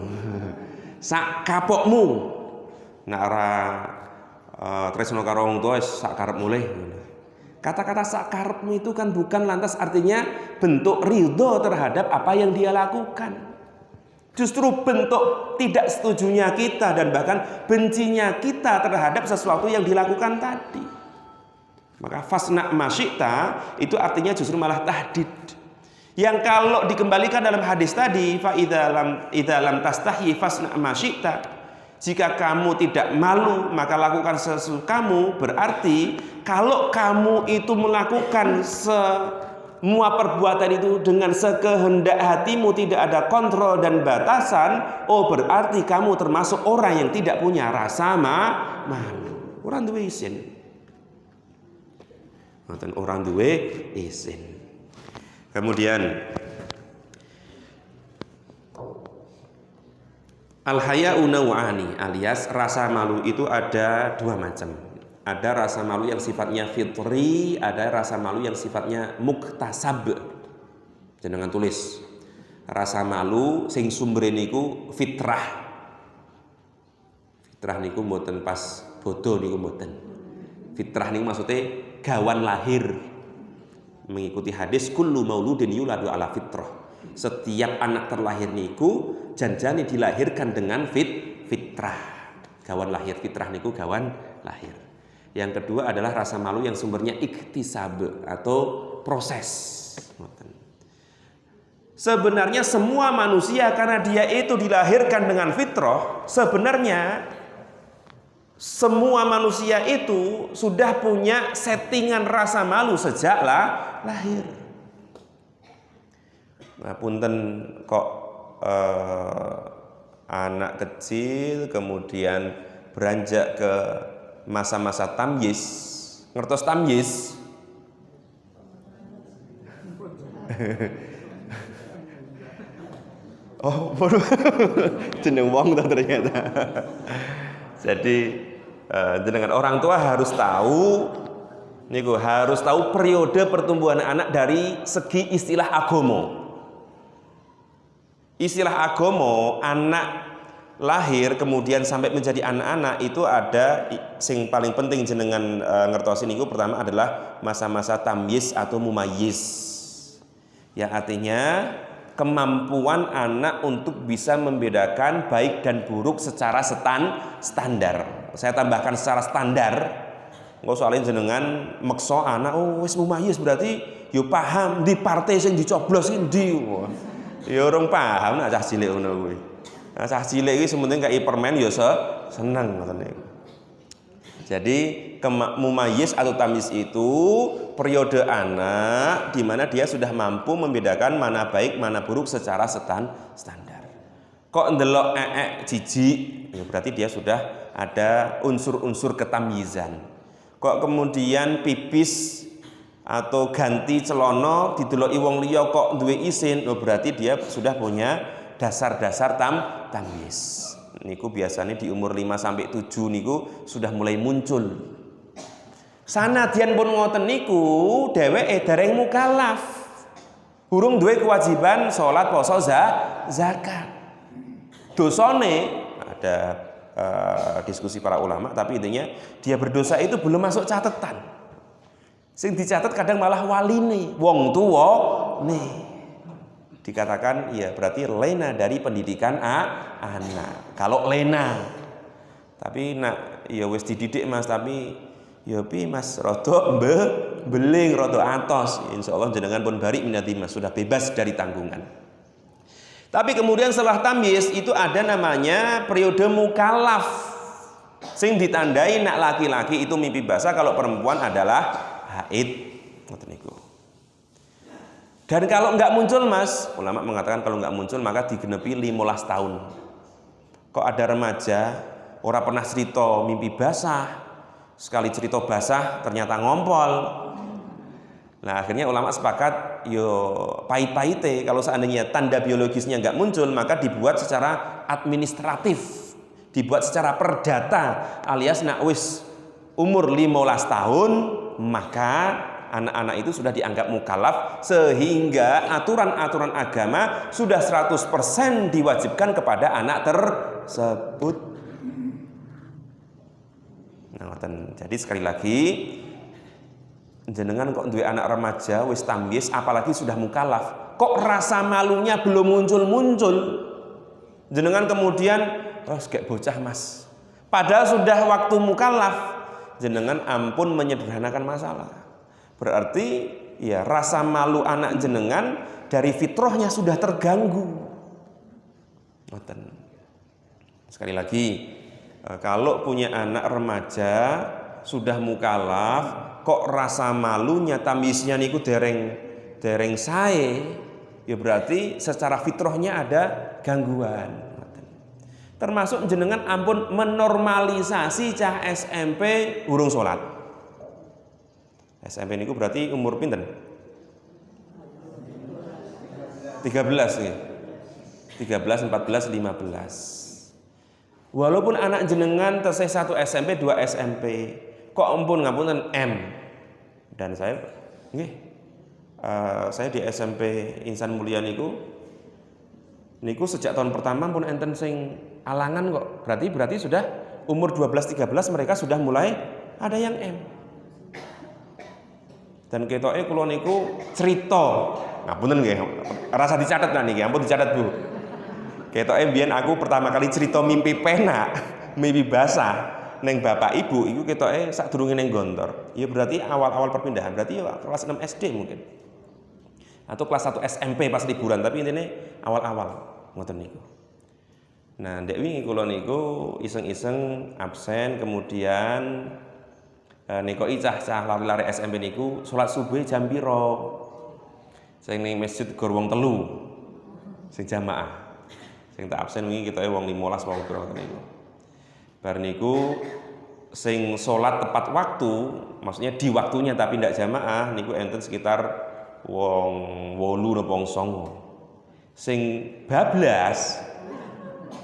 sak kapokmu. Nak ora tresno karo wong tuwa sak karepmu le. Kata-kata sak karepmu itu kan bukan lantas artinya bentuk ridho terhadap apa yang dia lakukan. Justru bentuk tidak setujunya kita dan bahkan bencinya kita terhadap sesuatu yang dilakukan tadi. Maka fasna masyita itu artinya justru malah tahdid. Yang kalau dikembalikan dalam hadis tadi, fa idza lam tastahyi fasna masyita. Jika kamu tidak malu maka lakukan sesuatu kamu, berarti kalau kamu itu melakukan semua perbuatan itu dengan sekehendak hatimu, tidak ada kontrol dan batasan, oh berarti kamu termasuk orang yang tidak punya rasa malu. Orang duwe isin. Orang duwe isin. Kemudian al-haya'u naw'ani, alias rasa malu itu ada dua macam. Ada rasa malu yang sifatnya fitri, ada rasa malu yang sifatnya muktasab. Jenengan tulis. Rasa malu sing sumber niku fitrah. Fitrah niku mboten pas bodoh niku mboten. Fitrah niku maksudnya gawan lahir. Mengikuti hadis kullu mauludin yuladu ala fitrah. Setiap anak terlahir niku janjane dilahirkan dengan fitrah. Gawan lahir, fitrah niku gawan lahir. Yang kedua adalah rasa malu yang sumbernya iktisab atau proses. Sebenarnya semua manusia karena dia itu dilahirkan dengan fitrah, sebenarnya semua manusia itu sudah punya settingan rasa malu sejak lahir. Nah, punten kok anak kecil kemudian beranjak ke masa-masa tamyiz. Ngertos tamyiz? Oh, baru jeneng wong ternyata. Jadi dengan orang tua harus tahu niku harus tahu periode pertumbuhan anak dari segi istilah agama. Istilah agama anak lahir kemudian sampai menjadi anak-anak itu ada sing paling penting jenengan ngertosi niku pertama adalah masa-masa tamyiz atau mumayyiz. Yang artinya kemampuan anak untuk bisa membedakan baik dan buruk secara standar. Saya tambahkan secara standar. Engko soalnya jenengan meksa anak oh wis mumayyiz berarti yo paham di partai sing dicoblos ndi. Ya orang paham nak cah cilik ngono kuwi. Nah, cah cilik iki sementing kaya permen ya seneng ngoten niku. Jadi mumayyiz atau tamyiz itu periode anak di mana dia sudah mampu membedakan mana baik mana buruk secara standar. Kok ndelok jijik, ya berarti dia sudah ada unsur-unsur ketamyizan. Kok kemudian pipis atau ganti celono dideloki wong liya kok duwe isin, oh berarti dia sudah punya dasar-dasar tamyiz. Niku biasanya di umur 5 sampai 7 niku sudah mulai muncul. Sanadyan pun ngoten niku dheweke dereng mukallaf. Urung duwe kewajiban salat, puasa, zakat. Dosane ada diskusi para ulama, tapi intinya dia berdosa itu belum masuk catatan. Sing dicatat kadang malah waline, wong tuwa nih. Dikatakan ya berarti lena dari pendidikan anak. Kalau lena. Tapi nak ya wis dididik Mas, tapi ya pi Mas rada beling, rada atos. Insyaallah jenengan pun bari minati Mas, sudah bebas dari tanggungan. Tapi kemudian setelah tamyiz itu ada namanya periode mukallaf. Sing ditandai nak laki-laki itu mimpi basah, kalau perempuan adalah haid. Ngoten niku. Dan kalau enggak muncul Mas, ulama mengatakan kalau enggak muncul maka digenepi 15 tahun. Kok ada remaja ora pernah cerita mimpi basah, sekali cerita basah ternyata ngompol. Nah akhirnya ulama sepakat yo pahit-pahite kalau seandainya tanda biologisnya nggak muncul maka dibuat secara administratif, dibuat secara perdata, alias nak wis umur 15 tahun maka anak-anak itu sudah dianggap mukallaf, sehingga aturan-aturan agama sudah 100% diwajibkan kepada anak tersebut. Nah, jadi sekali lagi jenengan kok duwe anak remaja wis tamyiz apalagi sudah mukallaf, kok rasa malunya belum muncul-muncul, jenengan kemudian terus kayak bocah Mas, padahal sudah waktu mukallaf, jenengan ampun menyederhanakan masalah. Berarti ya rasa malu anak jenengan dari fitrahnya sudah terganggu. Sekali lagi, kalau punya anak remaja sudah mukallaf kok rasa malunya tamyiznya niku dereng sae, ya berarti secara fitrahnya ada gangguan. Termasuk jenengan ampun menormalisasi cah SMP urung sholat. SMP niku berarti umur pinten? 13 ya. 13, 14, 15. Walaupun anak jenengan tesih 1 SMP, 2 SMP, kok ampun ngapunten M. Dan saya di SMP Insan Mulia niku sejak tahun pertama pun enten sing alangan kok. Berarti sudah umur 12 13 mereka sudah mulai ada yang M. Dan ketoke kula niku cerita, ngapunten nggih, rasa dicatat lah niki, ampun dicatat Bu. Ketoke mbiyen aku pertama kali cerita mimpi penak, mimpi basah neng bapak ibu iku ketoke sadurunge neng Gontor. Ya berarti awal-awal perpindahan, berarti ya kelas 6 SD mungkin. Atau kelas 1 SMP pas liburan, tapi intinya awal-awal ngoten niku. Nah, ndek wingi kula niku iseng-iseng absen, kemudian niko cah lari-lari SMP niku sholat subuh jam piro? Sing ning masjid Gor Wong Telu. Sing jamaah. Sing tak absen wingi ketoke wong 15 wong piro niku. Bar niku sing sholat tepat waktu, maksudnya di waktunya tapi ndak jamaah niku enten sekitar wong 8 napa wong 9. Sing bablas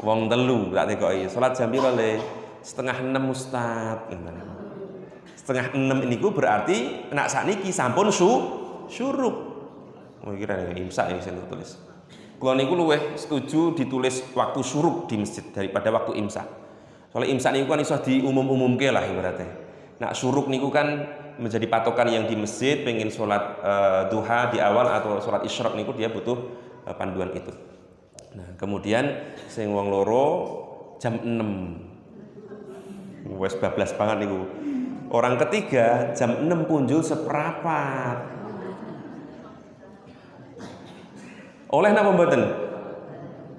wong 3 tak tekoki. Sholat jam piro le? 5:30 Ustaz. Setengah 6 niku berarti nak sakniki sampun syuruk. Oh kira imsak yang saya tulis. Kula niku luwih setuju ditulis waktu syuruk di masjid daripada waktu imsak. Soalnya imsak niku kan iso diumum-umumke lah ibaratnya. Nak syuruk niku kan menjadi patokan yang di masjid pengen sholat duha di awal atau sholat isyraq niku dia butuh panduan itu. Nah, kemudian sing wong loro jam 6. Wes bablas banget niku. Orang ketiga jam 6 punjul seprapat. Oleh napa mboten?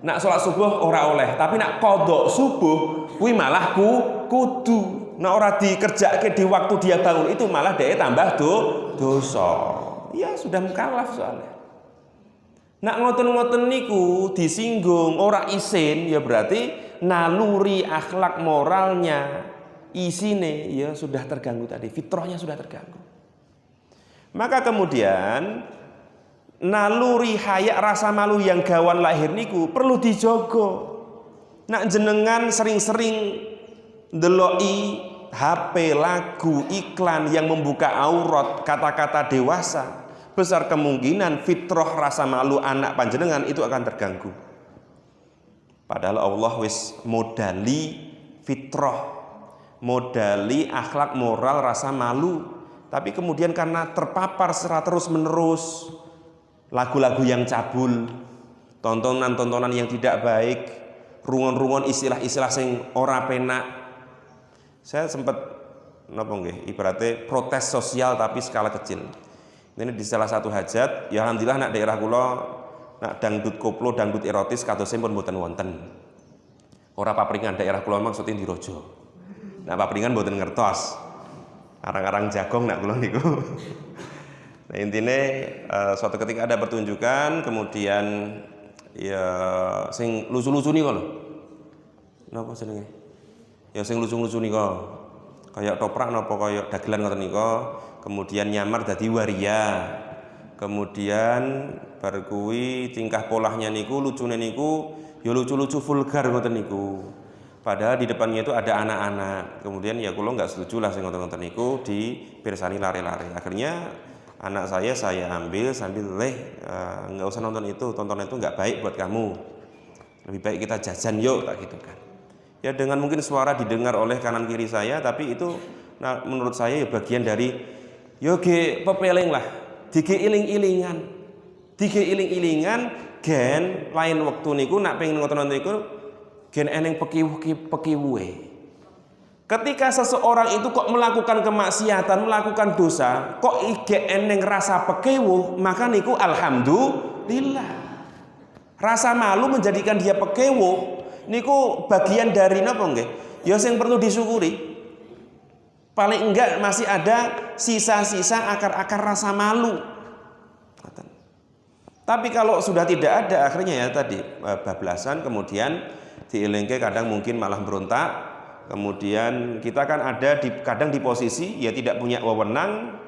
Nak sholat subuh ora oleh, tapi nak qodok subuh kuwi malah kudu. Nak ora dikerjake di waktu dia bangun itu malah dhek tambah dosa. Ya sudah mukallaf soalnya. Nak ngoten-ngoten niku disinggung ora isin, ya berarti naluri akhlak moralnya isine ya sudah terganggu tadi, fitrahnya sudah terganggu. Maka kemudian naluri hayak rasa malu yang gawan lahir niku perlu dijogo. Nak jenengan sering-sering ndeloki HP, lagu, iklan yang membuka aurat, kata-kata dewasa, besar kemungkinan fitrah rasa malu anak panjenengan itu akan terganggu. Padahal Allah wis modali fitrah, modali akhlak moral rasa malu. Tapi kemudian karena terpapar secara terus menerus lagu-lagu yang cabul, tontonan-tontonan yang tidak baik, rungon-rungon istilah-istilah sing ora penak. Saya sempat ibaratnya protes sosial tapi skala kecil. Ini di salah satu hajat, ya alhamdulillah nak daerah kula nak dangdut koplo, dangdut erotis kadosipun pun mboten wonten. Ora papringan daerah kula maksudnya Ndirojo. Nah papringan mboten ngertos. Arang-arang jagong nak kula niku. Nah intinya suatu ketika ada pertunjukan, kemudian ya sing lucu-lucu nih kalau, napa jenenge? Ya sing lucu-lucu nih kok, kayak toprak napa kayak dagelan ngoten nika, kemudian nyamar dadi waria, kemudian bar kuwi tingkah polahnya niku lucune niku ya lucu-lucu vulgar ngoten niku. Padahal di depannya itu ada anak-anak. Kemudian ya kula nggak setuju lah sing ngoten-ngoten niku dipirsani lare-lare. Akhirnya anak saya ambil sambil nggak usah nonton itu, tontonan itu nggak baik buat kamu. Lebih baik kita jajan yuk, tak gitu kan. Ya dengan mungkin suara didengar oleh kanan kiri saya, tapi itu menurut saya ya bagian dari yo ge pepeling lah, dige iling-ilingan. Dige iling-ilingan gen lain waktu niku nak pengen nonton niku gen eneng pekiwuhe. Ketika seseorang itu kok melakukan kemaksiatan, melakukan dosa, kok ige eneng rasa pekiwuh, maka niku alhamdulillah. Rasa malu menjadikan dia pekiwuh niku bagian dari napa nggih? Ya sing perlu disyukuri. Paling enggak masih ada sisa-sisa akar-akar rasa malu. Tapi kalau sudah tidak ada, akhirnya ya tadi bablasan, kemudian dielengke kadang mungkin malah berontak. Kemudian kita kan ada kadang di posisi ya tidak punya wewenang,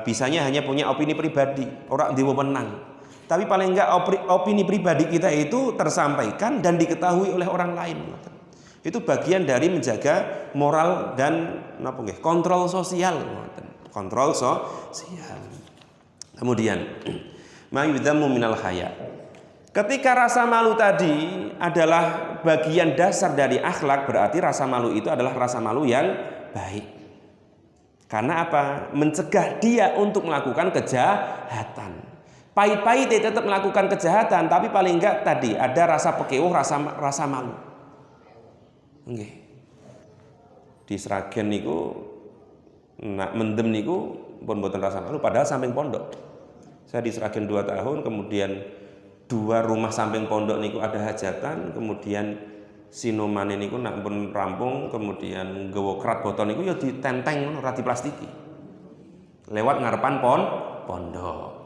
bisanya hanya punya opini pribadi, orang di wewenang. Tapi paling enggak opini pribadi kita itu tersampaikan dan diketahui oleh orang lain. Itu bagian dari menjaga moral dan kontrol sosial. Kontrol sosial. Kemudian mayudzamu minal haya. Ketika rasa malu tadi adalah bagian dasar dari akhlak, berarti rasa malu itu adalah rasa malu yang baik. Karena apa? Mencegah dia untuk melakukan kejahatan. Pahit-pahit dia tetap melakukan kejahatan, tapi paling enggak tadi ada rasa pekewuh, rasa malu. Nggih. Di Sragen niku nak mendem niku pun mboten rasa malu, padahal samping pondok. Saya di Sragen 2 tahun, kemudian 2 rumah samping pondok niku ada hajatan, kemudian sinomane niku nak pun rampung, kemudian nggawa kerat botol niku ya ditenteng ngono ora diplastiki. Lewat ngarepan pondok.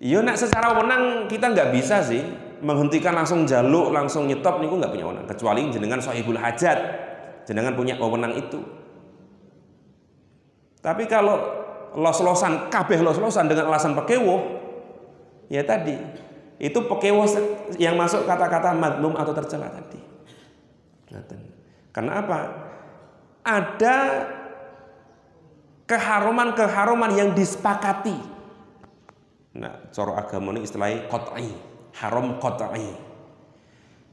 Iya nak secara wewenang kita nggak bisa sih menghentikan langsung jaluk, langsung nyetop niku nggak punya wewenang, kecuali jenengan sahibul hajat, jenengan punya wewenang itu. Tapi kalau los-losan, kabeh los-losan dengan alasan pekewuh, ya tadi itu pekewuh yang masuk kata-kata madlum atau tercela tadi. Karena apa? Ada keharuman-keharuman yang disepakati. Nah, cara agama ini istilahnya qat'i, haram qat'i.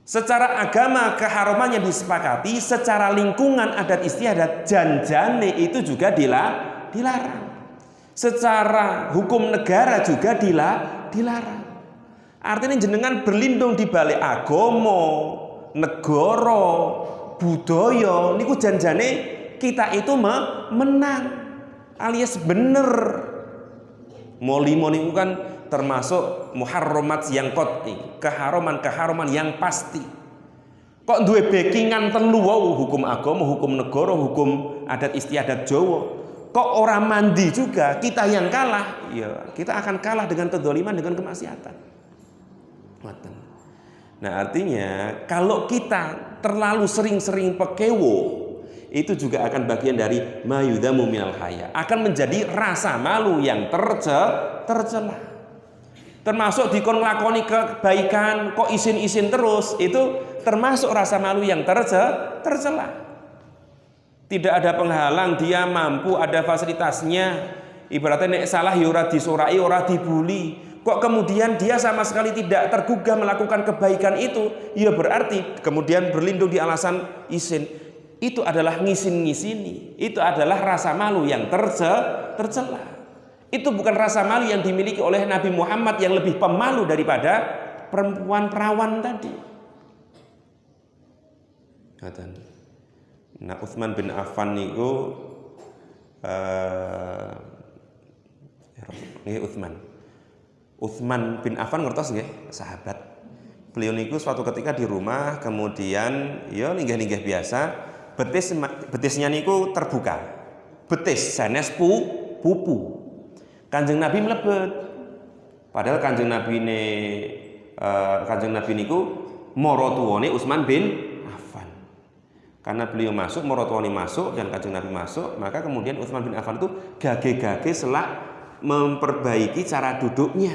Secara agama keharumannya disepakati, secara lingkungan adat istiadat janjane itu juga dilarang. Secara hukum negara juga dilarang. Artinya jenengan berlindung di balik agama, negara, budaya niku janjane kita itu menang alias bener. Molimo niku kan termasuk muharramat yang qat'i, keharuman-keharuman yang pasti. Kok duwe backingan telu wau, hukum agama, hukum negara, hukum adat istiadat Jawa. Kok orang mandi juga, kita yang kalah, ya kita akan kalah dengan kedzaliman, dengan kemaksiatan. Nah artinya kalau kita terlalu sering-sering pekewo, itu juga akan bagian dari mayudzamu minal haya, akan menjadi rasa malu yang tercela. Termasuk dikon nglakoni kebaikan kok isin-isin terus, itu termasuk rasa malu yang tercela. Tidak ada penghalang, dia mampu, ada fasilitasnya. Ibaratnya nek salah ya ora disorai, ora dibuli. kok kemudian dia sama sekali tidak tergugah melakukan kebaikan itu, ya berarti kemudian berlindung di alasan isin. Itu adalah ngisin-ngisini. Itu adalah rasa malu yang tercela. Itu bukan rasa malu yang dimiliki oleh Nabi Muhammad yang lebih pemalu daripada perempuan perawan tadi. Nah, Utsman bin Affan niku Utsman bin Affan ngertos nggih, sahabat. Beliau niku suatu ketika di rumah, kemudian ya linggah-linggah biasa, betisnya niku terbuka. Betis sanes pupu. Kanjeng Nabi mlebet. Padahal Kanjeng Nabi niku mara tuwane Utsman bin Affan. Karena beliau masuk, mara tuwane masuk dan Kanjeng Nabi masuk, maka kemudian Utsman bin Affan itu gage-gage selak memperbaiki cara duduknya.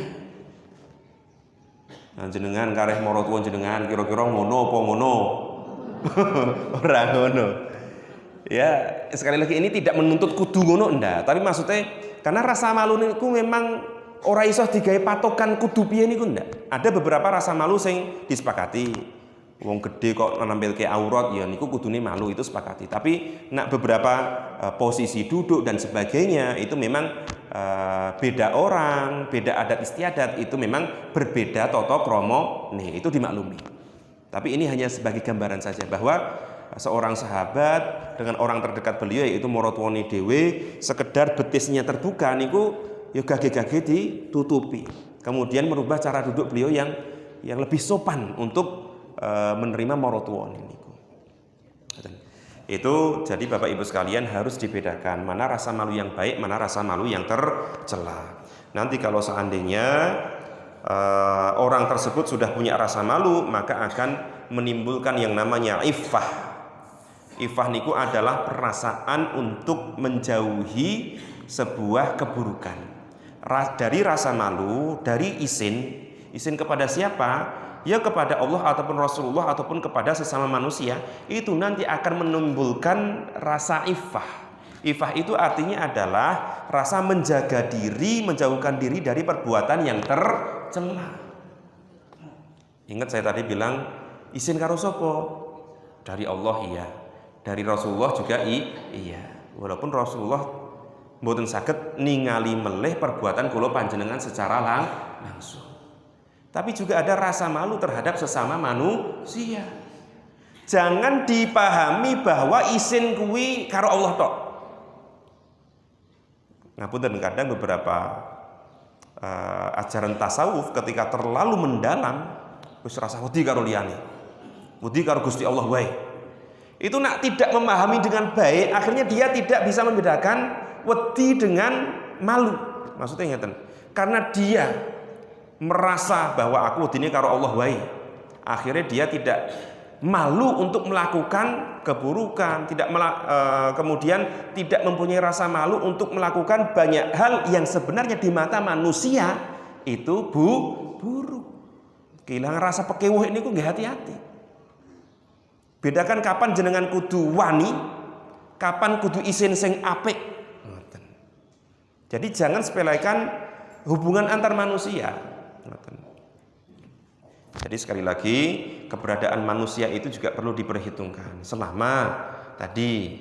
Nah, jenengan kareh mara tuwa jenengan kira-kira ngono apa ngono? Ora ngono. Ya, sekali lagi ini tidak menuntut kudu ngono ndak, tapi maksudnya karena rasa malu niku memang ora iso digawe patokan kudu piye niku ndak. Ada beberapa rasa malu sing disepakati. Wong gede kok nampilke aurat ya niku kudune malu, itu sepakati. Tapi nak beberapa posisi duduk dan sebagainya itu memang beda orang, beda adat istiadat, itu memang berbeda toto kromo. Nih, itu dimaklumi. Tapi ini hanya sebagai gambaran saja bahwa seorang sahabat dengan orang terdekat beliau yaitu maratuwane dhewe sekedar betisnya terbuka niku ya gage-gage ditutupi. Kemudian merubah cara duduk beliau yang lebih sopan untuk menerima maratuwane niku. Itu jadi Bapak Ibu sekalian harus dibedakan mana rasa malu yang baik, mana rasa malu yang tercela. Nanti kalau seandainya orang tersebut sudah punya rasa malu, maka akan menimbulkan yang namanya iffah. Iffah niku adalah perasaan untuk menjauhi sebuah keburukan. Dari rasa malu, dari isin kepada siapa? Ya kepada Allah ataupun Rasulullah ataupun kepada sesama manusia, itu nanti akan menimbulkan rasa iffah. Iffah itu artinya adalah rasa menjaga diri, menjauhkan diri dari perbuatan yang tercela. Ingat saya tadi bilang isin karo sapa? Dari Allah iya, dari Rasulullah juga iya. Walaupun Rasulullah mboten saged ningali meleh perbuatan kula panjenengan secara langsung. Tapi juga ada rasa malu terhadap sesama manusia. Jangan dipahami bahwa isin kuwi karo Allah tok. Ngapunten, kadang beberapa ajaran tasawuf ketika terlalu mendalam wis rasa wedi karo liyane. Wedi karo Gusti Allah wae. Itu nak tidak memahami dengan baik, akhirnya dia tidak bisa membedakan wedi dengan malu. Maksudnya ngeten. Karena dia merasa bahwa aku wedine karo Allah wae. Akhirnya dia tidak malu untuk melakukan keburukan, kemudian tidak mempunyai rasa malu untuk melakukan banyak hal yang sebenarnya di mata manusia itu buruk. Kehilangan rasa pekewuh ini kok nggih hati-hati. Bedakan kapan jenengan kudu wani, kapan kudu isin sing apik. Jadi jangan sepelekan hubungan antar manusia. Jadi sekali lagi keberadaan manusia itu juga perlu diperhitungkan selama tadi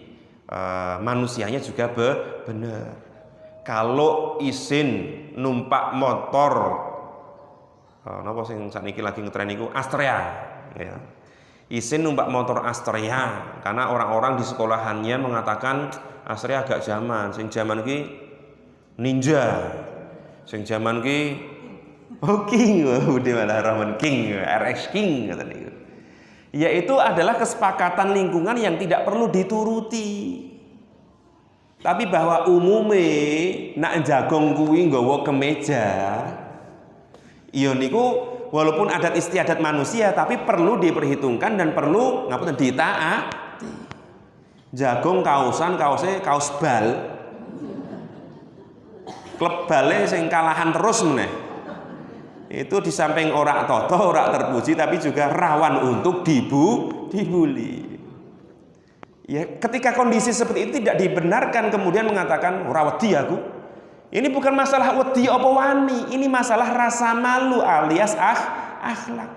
manusianya juga benar. Kalau isin numpak motor napa sing sakniki lagi ngetren niku Astrea ya. Isin numpak motor Astrea karena orang-orang di sekolahannya mengatakan Astrea agak zaman, sing zaman ki Ninja, sing zaman ki King, Rahman King, RX King kata niku. Yaitu adalah kesepakatan lingkungan yang tidak perlu dituruti. Tapi bahwa umume nak jagong kuwi nggawa kemeja, iya niku walaupun adat istiadat manusia tapi perlu diperhitungkan dan perlu ngapunten ditaati. Jagong kaosan, kaos bal. Klub bale sing kalahan terus meneh. Itu di samping ora toto, ora terpuji, tapi juga rawan untuk dibully. Ya, ketika kondisi seperti itu tidak dibenarkan kemudian mengatakan ora wedi aku. Ini bukan masalah wedi apa wani, ini masalah rasa malu alias akhlak.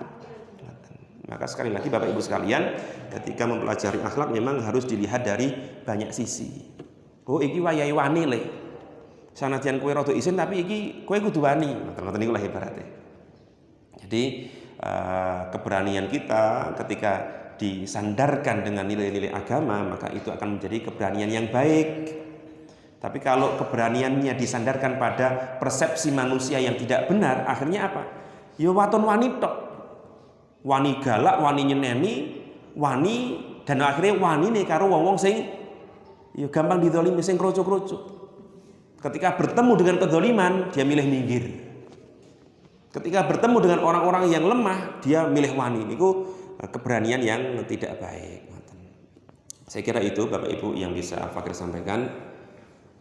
Maka sekali lagi Bapak Ibu sekalian, ketika mempelajari akhlak memang harus dilihat dari banyak sisi. Oh iki wayahe wani le. Sanajan kowe rada isin tapi iki kowe kudu wani. Ngoten niku lah ibaratnya. Jadi keberanian kita ketika disandarkan dengan nilai-nilai agama, maka itu akan menjadi keberanian yang baik. Tapi kalau keberaniannya disandarkan pada persepsi manusia yang tidak benar, akhirnya apa? Ya waton wani tok. Wani galak, wani nyeneni, wani dan akhirnya wani nih karo wong-wong sing ya gampang dizalimi, sing kroco-kroco. Ketika bertemu dengan kezaliman, dia milih minggir. Ketika bertemu dengan orang-orang yang lemah, dia milih wani. Niku keberanian yang tidak baik. Saya kira itu Bapak Ibu yang bisa Al-Fakir sampaikan.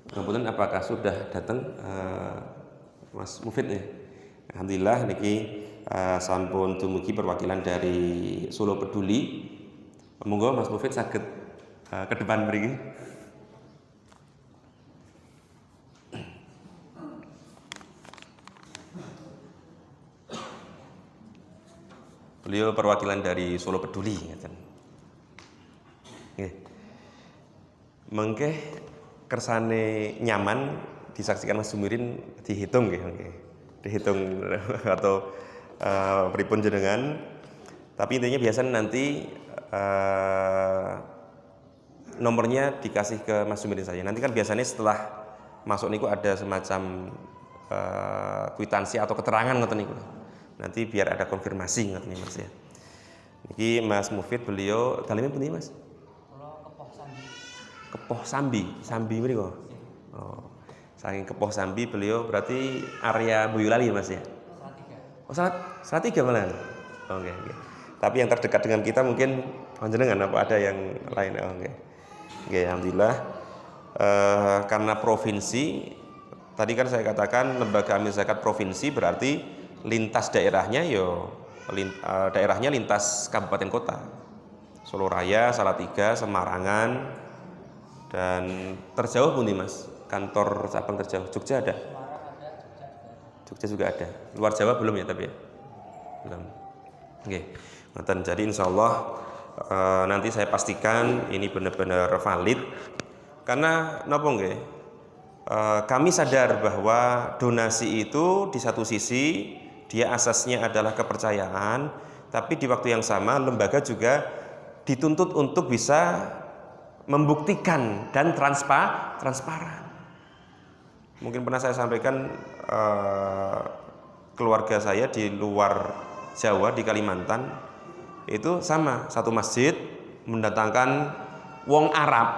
Kemudian apakah sudah datang Mas Mufid ya? Alhamdulillah niki sampun dumugi perwakilan dari Solo Peduli. Monggo Mas Mufid saged ke depan mriki. Beliau perwakilan dari Solo Peduli ngeten. Nggih. Mengke kersane nyaman disaksikan Mas Jumirin dihitung nggih. Dihitung atau pripun jenengan. Tapi intinya biasanya nanti nomornya dikasih ke Mas Jumirin saja. Nanti kan biasanya setelah masuk niku ada semacam kwitansi atau keterangan ngoten niku. Nanti biar ada konfirmasi ngoten Mas ya. Niki Mas Mufid beliau daleme pundi Mas? Kepoh Sambi, Sambi mriko. Oh. Saking Kepoh Sambi beliau berarti area Boyolali Mas ya. Salatiga malah. Oh nggih, nggih. Tapi yang terdekat dengan kita mungkin panjenengan apa ada yang lain? Oh nggih. Nggih, alhamdulillah. Karena provinsi tadi kan saya katakan lembaga amil zakat provinsi berarti lintas daerahnya daerahnya lintas kabupaten kota. Solo Raya, Salatiga, Semarangan, dan terjauh pun nih Mas, kantor cabang terjauh Jogja ada? Jogja juga ada. Luar Jawa belum ya tapi ya? Belum. Oke. Jadi insya Allah nanti saya pastikan ini benar-benar valid. Karena napa nggih? Kami sadar bahwa donasi itu di satu sisi dia asasnya adalah kepercayaan, tapi di waktu yang sama lembaga juga dituntut untuk bisa membuktikan dan transparan. Mungkin pernah saya sampaikan keluarga saya di luar Jawa di Kalimantan itu sama, satu masjid mendatangkan wong Arab,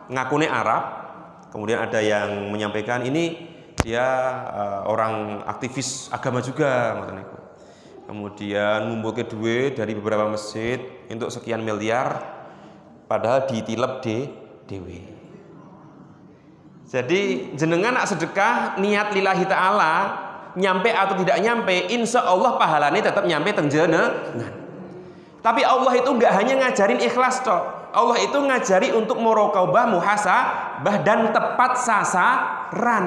ngakune Arab, kemudian ada yang menyampaikan ini dia orang aktivis agama juga, kemudian ngumpulke duit dari beberapa masjid untuk sekian miliar. Padahal ditilep dewe. Jadi jenengan nak sedekah niat lillahi ta'ala, nyampe atau tidak nyampe, insya Allah pahalanya tetap nyampe teng jenengan. Tapi Allah itu nggak hanya ngajarin ikhlas toh. Allah itu ngajari untuk muraqabah, muhasabah dan tepat sasaran.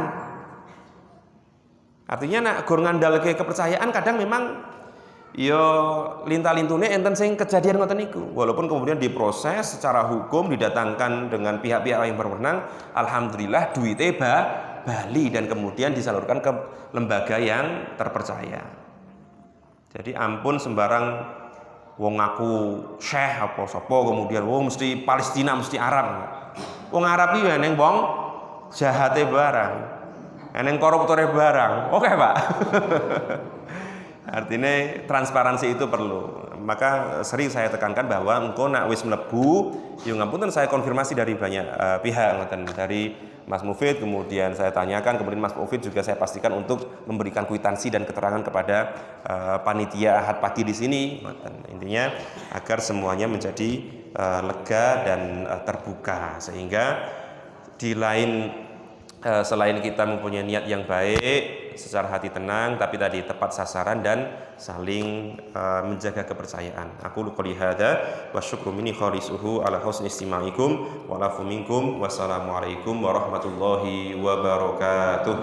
Artinya nak gur ngandalke kepercayaan kadang memang yo linta-lintune enten sing kejadian ngoten niku. Walaupun kemudian diproses secara hukum didatangkan dengan pihak-pihak yang berwenang, alhamdulillah duitnya bali dan kemudian disalurkan ke lembaga yang terpercaya. Jadi ampun sembarang wong ngaku syekh apa sapa kemudian wong mesti Palestina mesti Arab. Wong Arab iki eneng wong jahate barang. Eneng koruptore barang. Oke, Pak. Artinya transparansi itu perlu. Maka sering saya tekankan bahwa engko nak wis mlebu, yo ngapunten saya konfirmasi dari banyak pihak ngoten, dari Mas Mufid, kemudian saya tanyakan, kemudian Mas Mufid juga saya pastikan untuk memberikan kwitansi dan keterangan kepada panitia Ahad Pagi di sini. Intinya agar semuanya menjadi lega dan terbuka, sehingga di lain selain kita mempunyai niat yang baik, secara hati tenang, tapi tadi tepat sasaran dan saling menjaga kepercayaan. Aku qouli hadza wa syukru minni khalisuhu ala husni istima'ikum wa lafu minkum. Wassalamualaikum warahmatullahi wabarakatuh.